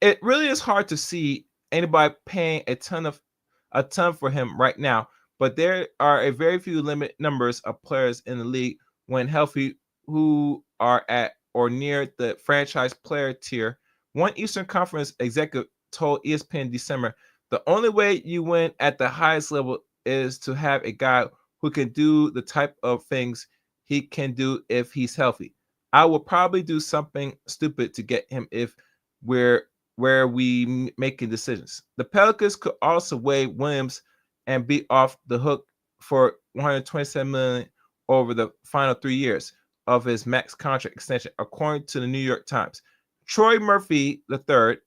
It really is hard to see anybody paying a ton for him right now, but there are a very few limited numbers of players in the league when healthy who are at or near the franchise player tier. One Eastern Conference executive told ESPN in December, the only way you win at the highest level is to have a guy who can do the type of things he can do if he's healthy. I will probably do something stupid to get him if we're where we making decisions. The Pelicans could also waive Williams and be off the hook for $127 million over the final 3 years of his max contract extension, according to the New York Times. Trey Murphy III,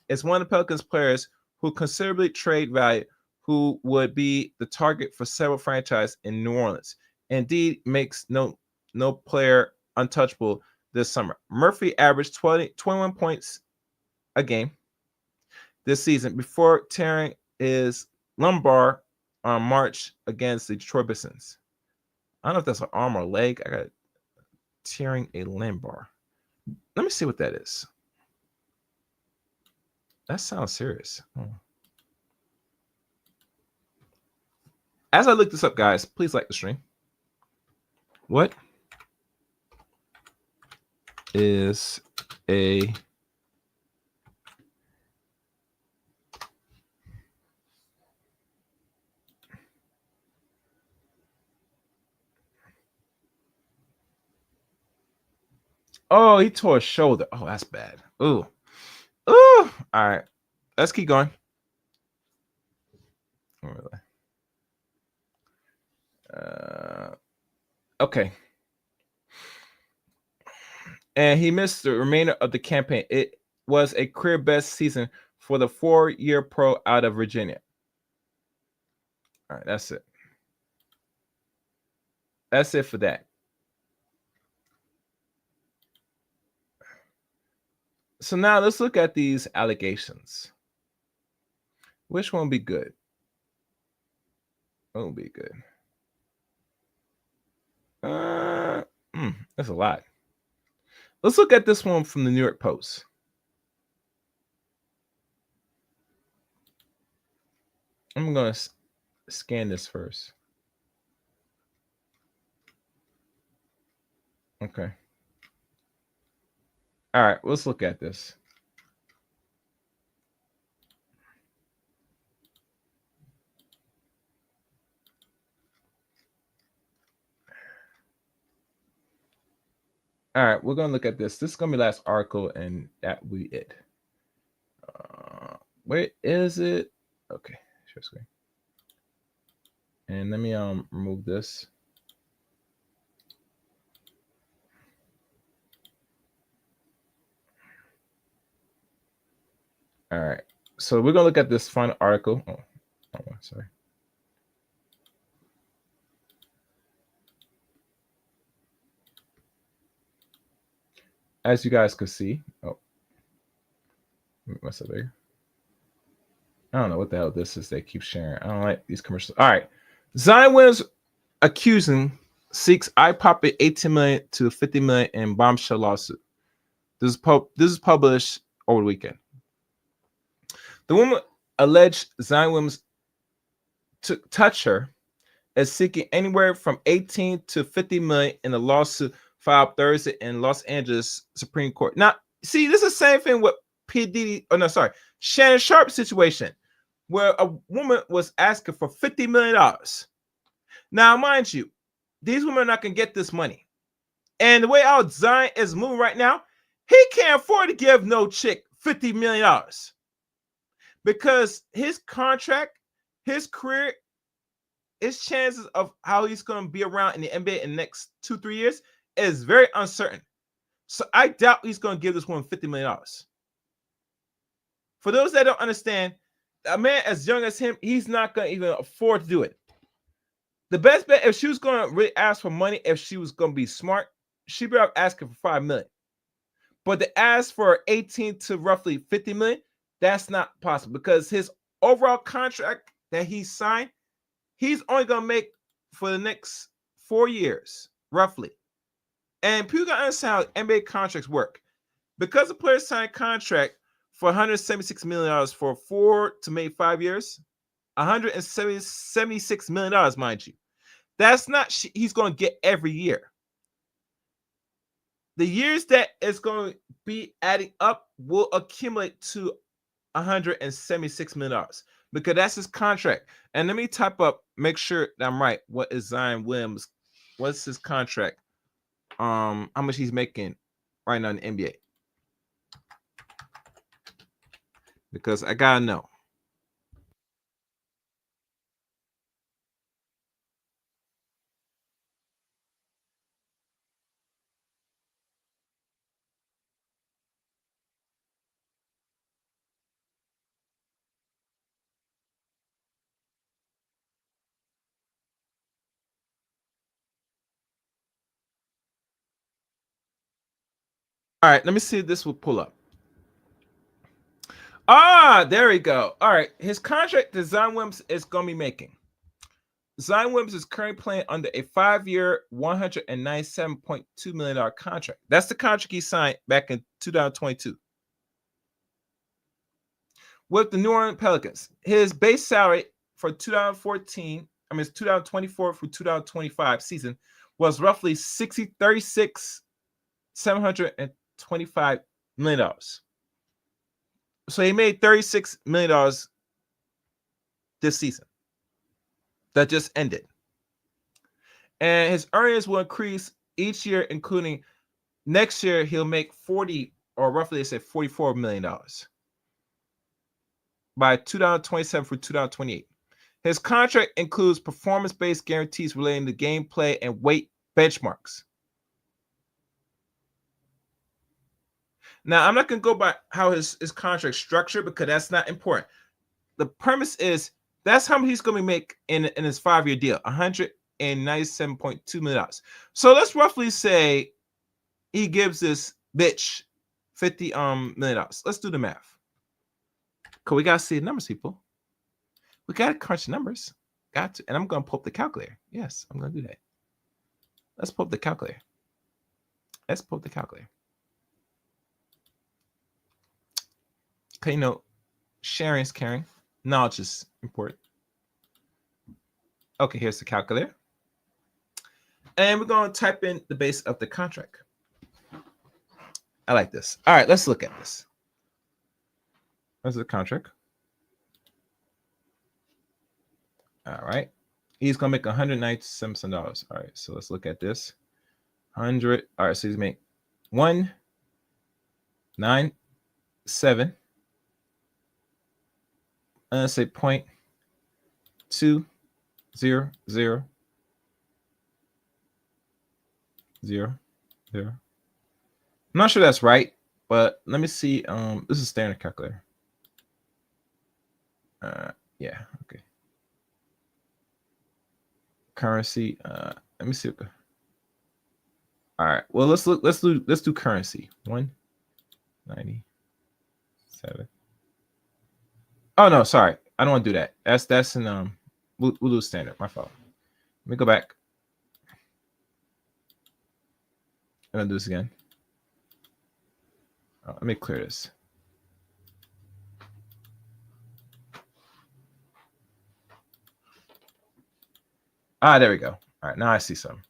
is one of the Pelicans players who considerably trade value, who would be the target for several franchises in New Orleans. Indeed, makes no player untouchable this summer. Murphy averaged 21 points a game this season before tearing his lumbar on March against the Detroit Pistons. I don't know if that's an arm or leg. I got tearing a lumbar. Let me see what that is. That sounds serious. As I look this up, guys, please like the stream. What is a Oh, he tore his shoulder. Oh, that's bad. Ooh. All right. Let's keep going. Okay. And he missed the remainder of the campaign. It was a career best season for the 4-year pro out of Virginia. All right, that's it. That's it for that. So now let's look at these allegations. Which one will be good? What will be good? That's a lot. Let's look at this one from the New York Post. I'm going to scan this first. Okay. All right, let's look at this. All right, we're going to look at this. This is going to be the last article, and that will be it. Where is it? Okay, share screen. And let me remove this. All right, so we're going to look at this final article. Oh, sorry. as you guys could see, what's up there? I don't know what the hell this is. They keep sharing. I don't like these commercials. All right, Zion Williams seeks eye popping 18 million to 50 million in bombshell lawsuit. This is published over the weekend. The woman alleged Zion Williams to touch her is seeking anywhere from 18 to 50 million in a lawsuit filed Thursday in Los Angeles Supreme Court. Now, see, this is the same thing with Shannon Sharp situation, where a woman was asking for $50 million. Now, mind you, these women are not going to get this money. And the way our Zion is moving right now, he can't afford to give no chick $50 million. Because his contract, his career, his chances of how he's going to be around in the NBA in the next 2-3 years is very uncertain. So I doubt he's going to give this woman $50 million. For those that don't understand, a man as young as him, he's not going to even afford to do it. The best bet, if she was going to really ask for money, if she was going to be smart, she'd be asking for $5 million. But to ask for 18 to roughly 50 million, that's not possible because his overall contract that he signed, he's only going to make for the next 4 years, roughly. And people got to understand how NBA contracts work. Because a player signed a contract for $176 million for 4 to maybe 5 years, $176 million, mind you. That's not he's going to get every year. The years that it's going to be adding up will accumulate to $176 million because that's his contract. And let me type up, make sure that I'm right. What is Zion Williams? What's his contract? How much he's making right now in the NBA? Because I gotta know. All right, let me see if this will pull up. There we go. All right, his contract that Zion Williams is going to be making. Zion Williams is currently playing under a 5-year, $197.2 million contract. That's the contract he signed back in 2022 with the New Orleans Pelicans. His base salary for 2024 through 2025 season was roughly $725 million. So he made $36 million this season that just ended. And his earnings will increase each year, including next year, he'll make 40 or roughly they say $44 million by 2027 through 2028. His contract includes performance-based guarantees relating to gameplay and weight benchmarks. Now, I'm not going to go by how his contract structured because that's not important. The premise is that's how much he's going to make in his 5-year deal, $197.2 million. So let's roughly say he gives this bitch $50 million. Let's do the math. Because we got to see the numbers, people. We got to crunch the numbers. Got to. And I'm going to pull up the calculator. Yes, I'm going to do that. Let's pull up the calculator. Okay, you know, sharing is caring. Knowledge is important. Okay, here's the calculator. And we're going to type in the base of the contract. I like this. All right, let's look at this. That's the contract. All right. He's going to make $197. All right, so let's look at this. 100. All right, so he's making 197. Let's say 0.20000. I'm not sure that's right, but let me see. This is standard calculator. Yeah, okay. Currency. Let me see. All All right. Well, let's do currency. 197. Oh no, sorry. I don't want to do that. That's in we'll do standard. My fault. Let me go back. I'm gonna do this again. Let me clear this. There we go. All right, now I see some.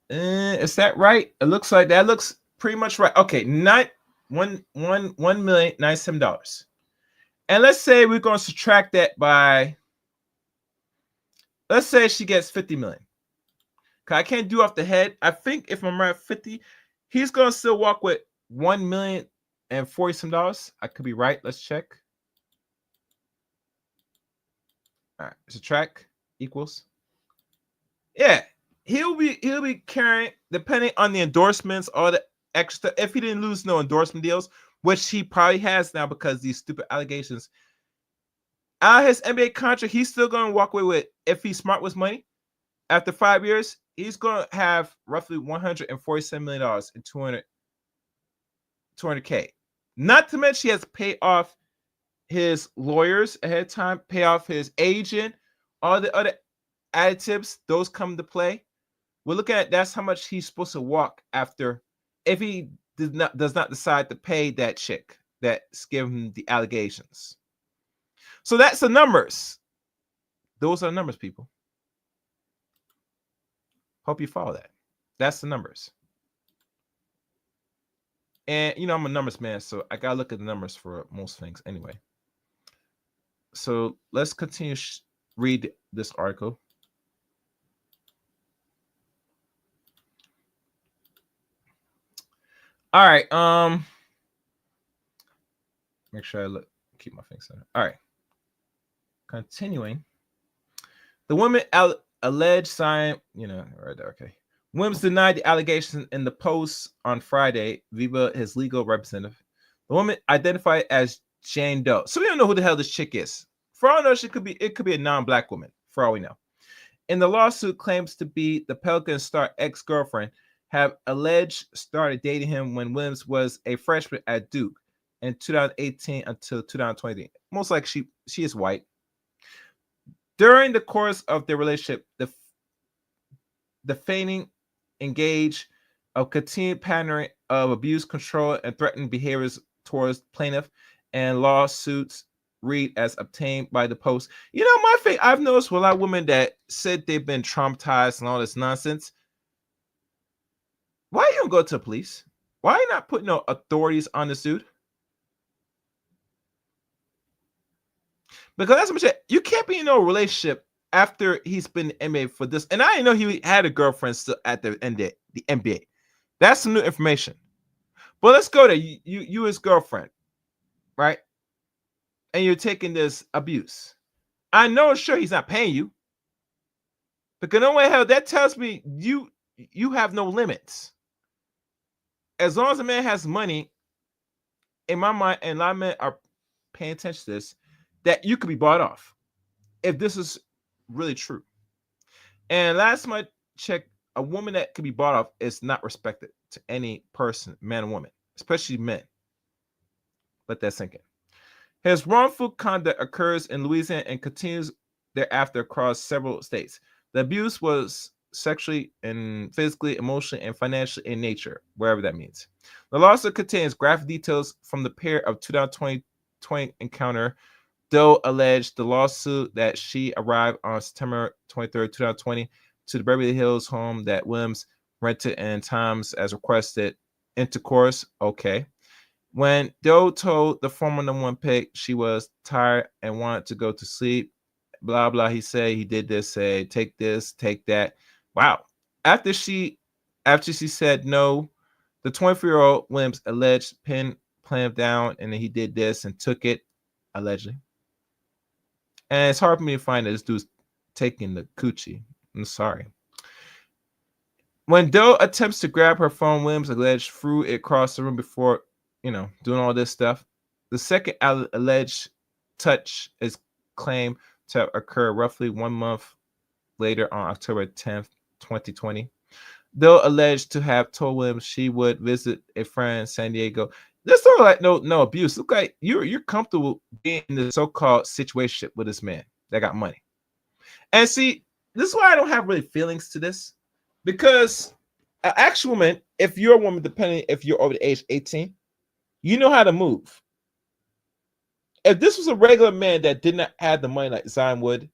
Is that right? It looks like that looks pretty much right. Okay, $1,097,000. And let's say we're going to subtract that by, let's say she gets 50 million. Cause I can't do off the head. I think if I'm right 50, he's going to still walk with $1,040,000 some. I could be right. Let's check. All right, subtract equals. Yeah, he'll be carrying, depending on the endorsements, all the extra. If he didn't lose no endorsement deals, which he probably has now because these stupid allegations. Out of his NBA contract, he's still going to walk away with, if he's smart with money, after 5 years, he's going to have roughly $147 million in 200K. Not to mention he has to pay off his lawyers ahead of time, pay off his agent, all the other additives, those come to play. We're looking at that's how much he's supposed to walk after, if he does not decide to pay that chick that's giving him the allegations. So that's the numbers. Those are the numbers, people. Hope you follow that. That's the numbers. And I'm a numbers man, so I gotta look at the numbers for most things anyway. So let's continue read this article. All right. Make sure I keep my things center. All right. Continuing. The woman alleged sign, right there. Okay. Williams denied the allegations in the post on Friday via his legal representative. The woman identified as Jane Doe. So we don't know who the hell this chick is. For all I know, it could be a non-black woman, for all we know. In the lawsuit, claims to be the Pelican star ex-girlfriend have alleged started dating him when Williams was a freshman at Duke in 2018 until 2020. Most likely she is white. During the course of their relationship, the feigning engage of continued pattern of abuse, control, and threatened behaviors towards plaintiff, and lawsuits read as obtained by the Post. My thing, I've noticed with a lot of women that said they've been traumatized and all this nonsense. Why you don't go to the police? Why are you not putting no authorities on this dude? Because that's what you can't be in no relationship after he's been in the NBA for this. And I didn't know he had a girlfriend still at the NBA. That's some new information. But let's go there. You his girlfriend, right? And you're taking this abuse. I know sure he's not paying you. Because no way hell, that tells me you have no limits. As long as a man has money, in my mind, and a lot of men are paying attention to this, that you could be bought off if this is really true. And last time I checked, a woman that could be bought off is not respected to any person, man or woman, especially men. Let that sink in. His wrongful conduct occurs in Louisiana and continues thereafter across several states. The abuse was sexually and physically, emotionally, and financially in nature, wherever that means. The lawsuit contains graphic details from the pair of 2020 encounter. Doe alleged the lawsuit that she arrived on September 23, 2020 to the Beverly Hills home that Williams rented and times as requested intercourse. Okay. When Doe told the former number one pick she was tired and wanted to go to sleep, blah, blah, he said he did this, say, take this, take that. Wow. After she said no, the 24-year-old Williams alleged pinned Plaintiff down and then he did this and took it, allegedly. And it's hard for me to find that this dude's taking the coochie. I'm sorry. When Doe attempts to grab her phone, Williams alleged threw it across the room before, doing all this stuff. The second alleged touch is claimed to occur roughly 1 month later on October 10th, 2020. Though alleged to have told Williams she would visit a friend in San Diego. There's sort of like no abuse. Look like you're comfortable being in this so-called situation with this man that got money. And see, this is why I don't have really feelings to this, because an actual woman, if you're a woman, depending if you're over the age 18, you know how to move. If this was a regular man that did not have the money like Zion would,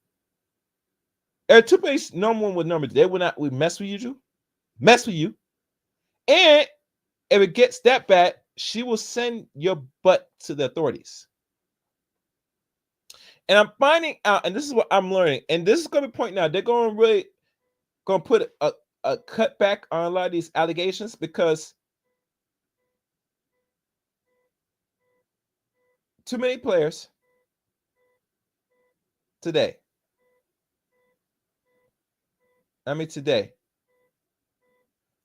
there are two places no one would normally, they would mess with you. And if it gets that bad, she will send your butt to the authorities. And I'm finding out, and this is what I'm learning, and this is going to be pointing out, they're going to put a cutback on a lot of these allegations, because too many players today,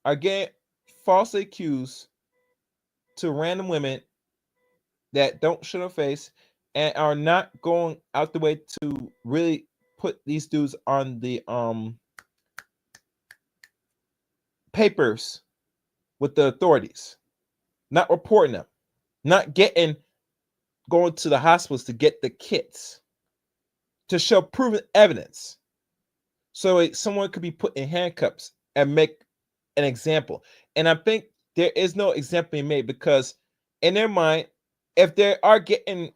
are getting falsely accused to random women that don't show their face and are not going out the way to really put these dudes on the papers with the authorities, not reporting them, not going to the hospitals to get the kits to show proven evidence, so someone could be put in handcuffs and make an example. And I think there is no example being made, because in their mind, if they are getting,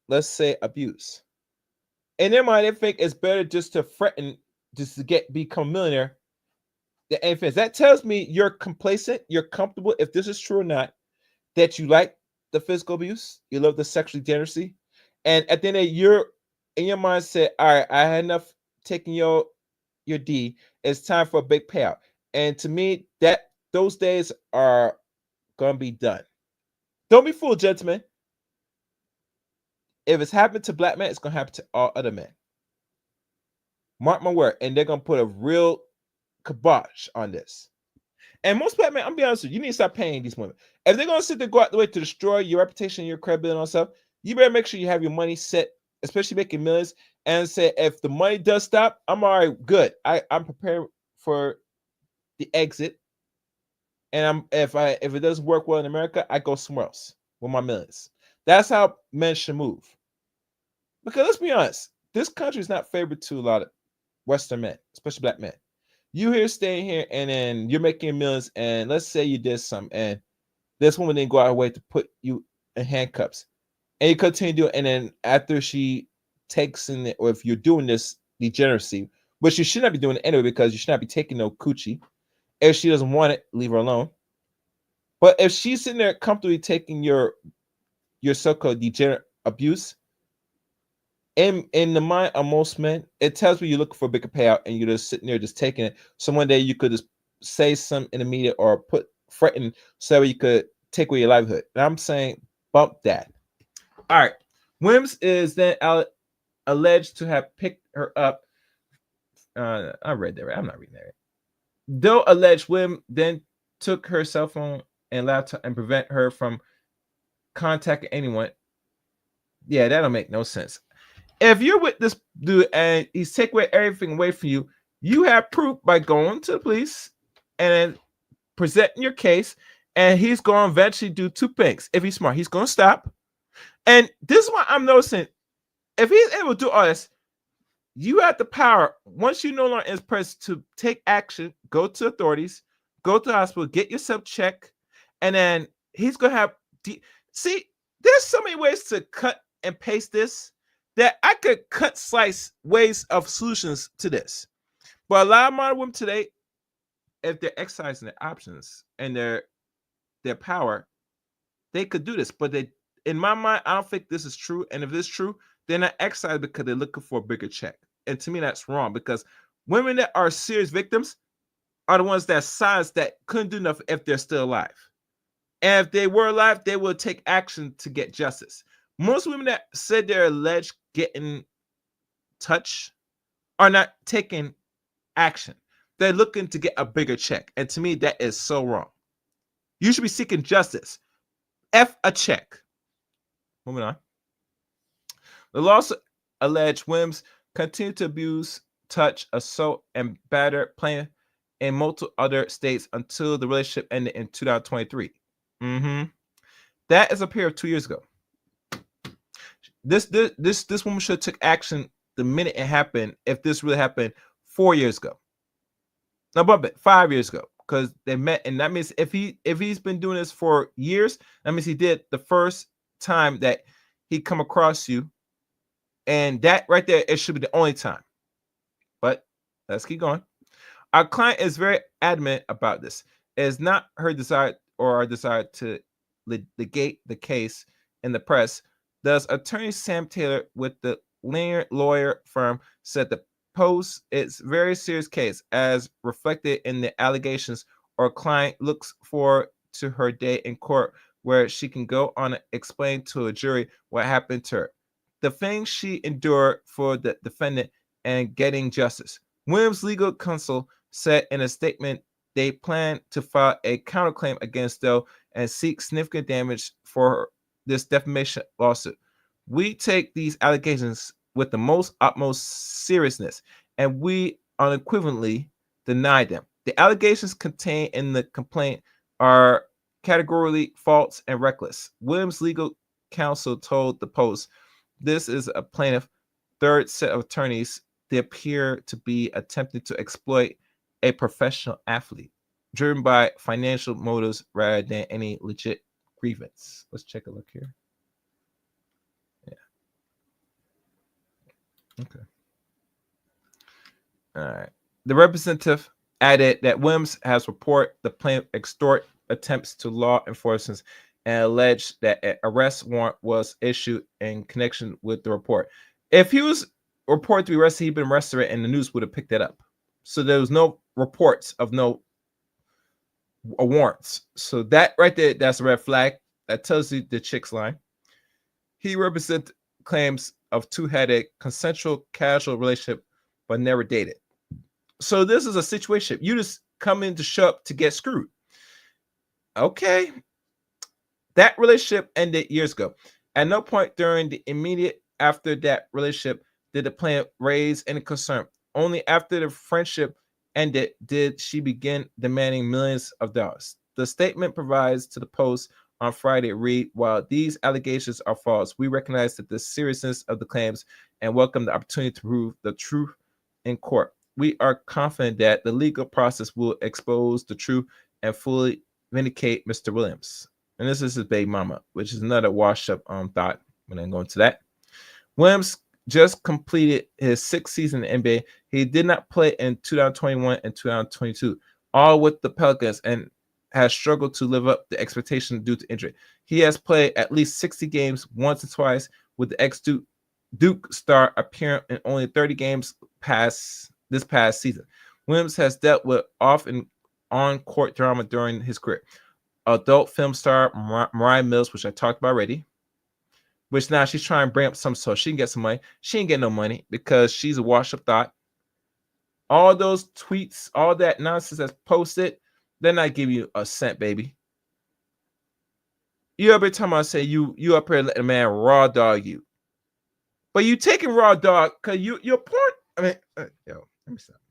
let's say, abuse, in their mind, they think it's better just to threaten, just to become a millionaire than anything. That tells me you're complacent, you're comfortable, if this is true or not, that you like the physical abuse, you love the sexual degeneracy, and at the end of you're in your mindset, all right, I had enough taking your D. It's time for a big payout. And to me, that those days are gonna be done. Don't be fooled, gentlemen. If it's happened to black men, it's gonna happen to all other men. Mark my word, and they're gonna put a real kibosh on this. And most black men, I'm gonna be honest with you, you need to stop paying these women. If they're gonna sit there, go out the way to destroy your reputation, your credibility, and all stuff, you better make sure you have your money set, especially making millions, and say, if the money does stop, I'm all right, good. I'm prepared for the exit. And if it doesn't work well in America, I go somewhere else with my millions. That's how men should move. Because let's be honest, this country is not favored to a lot of Western men, especially black men. You here staying here, and then you're making millions, and let's say you did something, and this woman didn't go out of her way to put you in handcuffs, and you continue to do it, and then after she takes in it, or if you're doing this degeneracy, which you should not be doing it anyway, because you should not be taking no coochie. If she doesn't want it, leave her alone. But if she's sitting there comfortably taking your so-called degenerate abuse, in the mind of most men, it tells me you're looking for a bigger payout, and you're just sitting there just taking it. So one day you could just say something in the media or threaten so you could take away your livelihood. And I'm saying bump that. All right. Wims is then alleged to have picked her up. I read that right. I'm not reading that right. Though alleged, Wim then took her cell phone and laptop and prevent her from contacting anyone. Yeah, that'll make no sense. If you're with this dude and he's taking everything away from you, you have proof by going to the police and presenting your case, and he's going to eventually do two things. If he's smart, he's going to stop. And this is what I'm noticing. If he's able to do all this, you have the power, once you no longer in his presence, to take action, go to authorities, go to the hospital, get yourself checked, and then he's going to have... See, there's so many ways to cut and paste this that I could slice ways of solutions to this. But a lot of modern women today, if they're exercising their options and their power, they could do this. But in my mind, I don't think this is true. And if it's true, they're not exercising because they're looking for a bigger check. And to me, that's wrong, because women that are serious victims are the ones that silence, that couldn't do nothing if they're still alive. And if they were alive, they will take action to get justice. Most women that said they're alleged getting touched are not taking action. They're looking to get a bigger check. And to me, that is so wrong. You should be seeking justice. F a check. Moving on. The lawsuit alleged Wims continued to abuse, touch, assault, and batter plaintiff in multiple other states until the relationship ended in 2023. That is a period of 2 years ago. This woman should have took action the minute it happened. If this really happened 4 years ago, no, but 5 years ago, because they met, and that means if he's been doing this for years, that means he did the first time that he come across you, and that right there, it should be the only time. But let's keep going. Our client is very adamant about this. It is not her desire or our desire to litigate the case in the press. Thus, attorney Sam Taylor with the Linear lawyer firm said the Post is a very serious case, as reflected in the allegations. Our client looks forward to her day in court where she can go on and explain to a jury what happened to her, the things she endured for the defendant, and getting justice. Williams' legal counsel said in a statement they plan to file a counterclaim against Doe and seek significant damage for this defamation lawsuit. We take these allegations with the most utmost seriousness, and we unequivocally deny them. The allegations contained in the complaint are categorically false and reckless. Williams' legal counsel told the Post this is a plaintiff third set of attorneys. They appear to be attempting to exploit a professional athlete, driven by financial motives rather than any legit grievance. Let's check a look here. Yeah. Okay. All right. The representative added that Williams has reported the plaintiff extort attempts to law enforcement and alleged that an arrest warrant was issued in connection with the report. If he was reported to be arrested, he'd been arrested, and the news would have picked that up. So there was no reports of no warrants. So that right there, that's a red flag. That tells you the chick's lying. He represents claims of had a consensual casual relationship but never dated. So this is a situation. You just come in to show up to get screwed. Okay. That relationship ended years ago. At no point during the immediate after that relationship did the plaintiff raise any concern. Only after the friendship ended did she begin demanding millions of dollars. The statement provides to the Post on Friday read, while these allegations are false, we recognize that the seriousness of the claims and welcome the opportunity to prove the truth in court. We are confident that the legal process will expose the truth and fully vindicate Mr. Williams. And this is his baby mama, which is another washed-up thought when I go into that. Williams just completed his 6th season in the NBA. He did not play in 2021 and 2022, all with the Pelicans, and has struggled to live up to expectation due to injury. He has played at least 60 games once or twice, with the ex-Duke star appearing in only 30 games this past season. Williams has dealt with off and on-court drama during his career. Adult film star Mariah Mills, which I talked about already, which now she's trying to bring up some so she can get some money. She ain't getting no money because she's a wash-up thought. All those tweets, all that nonsense that's posted, they're not giving you a cent, baby. You every time I say you up here letting a man raw dog you. But you taking raw dog because you're porn. I mean, yo, let me stop.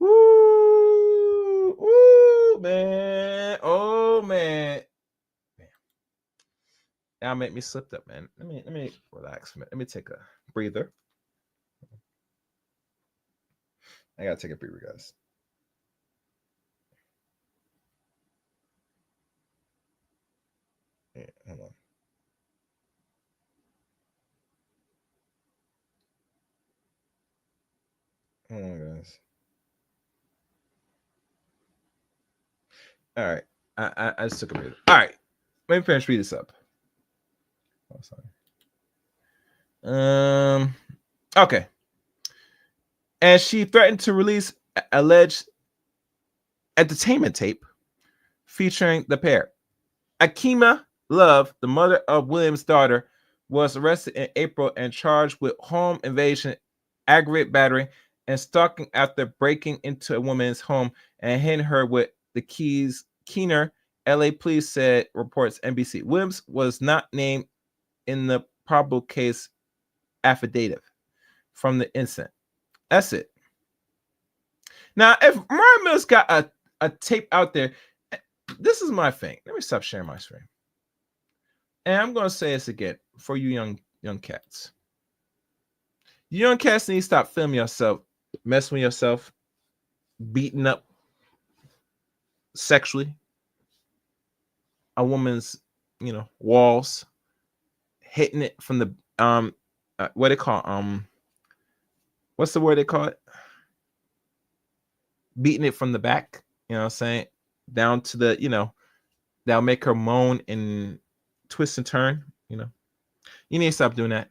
Ooh, man. Oh, man. Now make me slipped up, man. Let me relax a minute. Let me take a breather. I gotta take a breather, guys. Yeah, hold on. Hold on, guys. All right. I just took a breather. All right. Let me finish read this up. Oh, sorry. Okay. And she threatened to release alleged entertainment tape featuring the pair. Akima Love, the mother of Williams' daughter, was arrested in April and charged with home invasion, aggravated battery, and stalking after breaking into a woman's home and hitting her with the keys. Keener, LA police said, reports NBC. Williams was not named in the probable case affidavit from the incident. That's it. Now, if Mariah Mills got a tape out there, this is my thing. Let me stop sharing my screen. And I'm gonna say this again for you young cats. You young cats need to stop filming yourself, messing with yourself, beating up sexually a woman's, walls, hitting it from the what they call what's the word they call it? Beating it from the back, you know what I'm saying? Down to the, that'll make her moan and twist and turn, You need to stop doing that.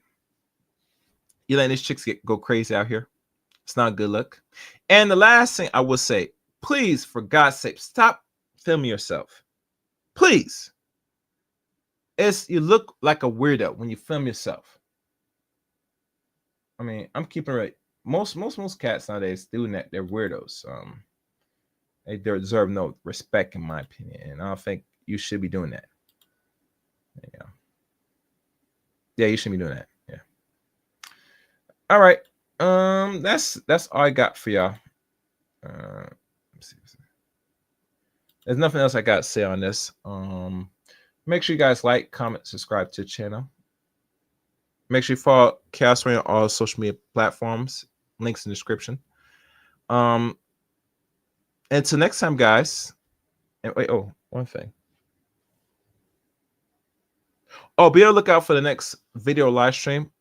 You're letting these chicks go crazy out here. It's not a good look. And the last thing I will say, please, for God's sake, stop filming yourself. Please. You look like a weirdo when you film yourself. I mean, I'm keeping it right. Most cats nowadays doing that, they're weirdos. They deserve no respect, in my opinion, and I don't think you should be doing that. Yeah, you shouldn't be doing that. Yeah. All right. That's all I got for y'all. There's nothing else I got to say on this. Make sure you guys like, comment, subscribe to the channel. Make sure you follow Chaos Rain on all social media platforms. Links in the description. Until next time, guys. And wait, one thing. Be on the lookout for the next video live stream.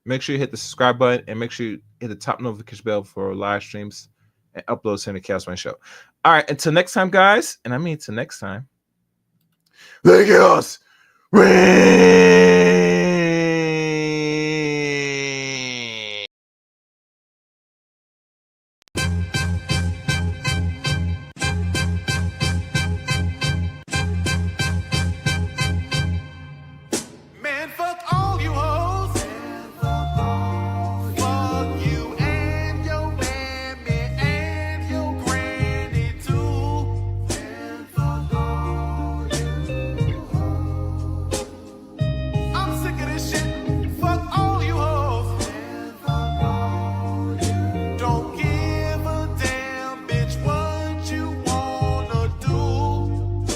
Make sure you hit the subscribe button and make sure you hit the top notification bell for live streams and uploads in the Chaos Rain Show. All right, until next time, guys. And I mean, until next time. The Chaos Rain. Man, fuck all you hoes. Fuck you and your mammy and your granny too. And fuck all you hoes. I'm sick of this shit. Fuck all you hoes. And fuck all you. Don't give a damn, bitch, what you wanna do.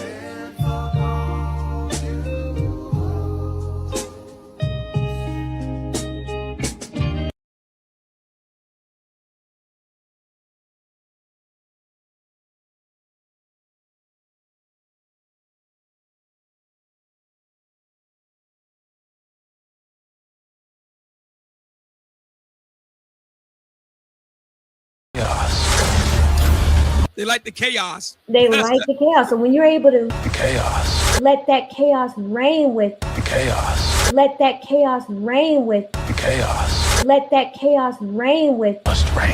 And fuck all you hoes. They like the chaos. They like the chaos. So when you're able to The chaos. let that chaos reign with, The chaos. let that chaos reign with, The chaos let that chaos reign with, must reign.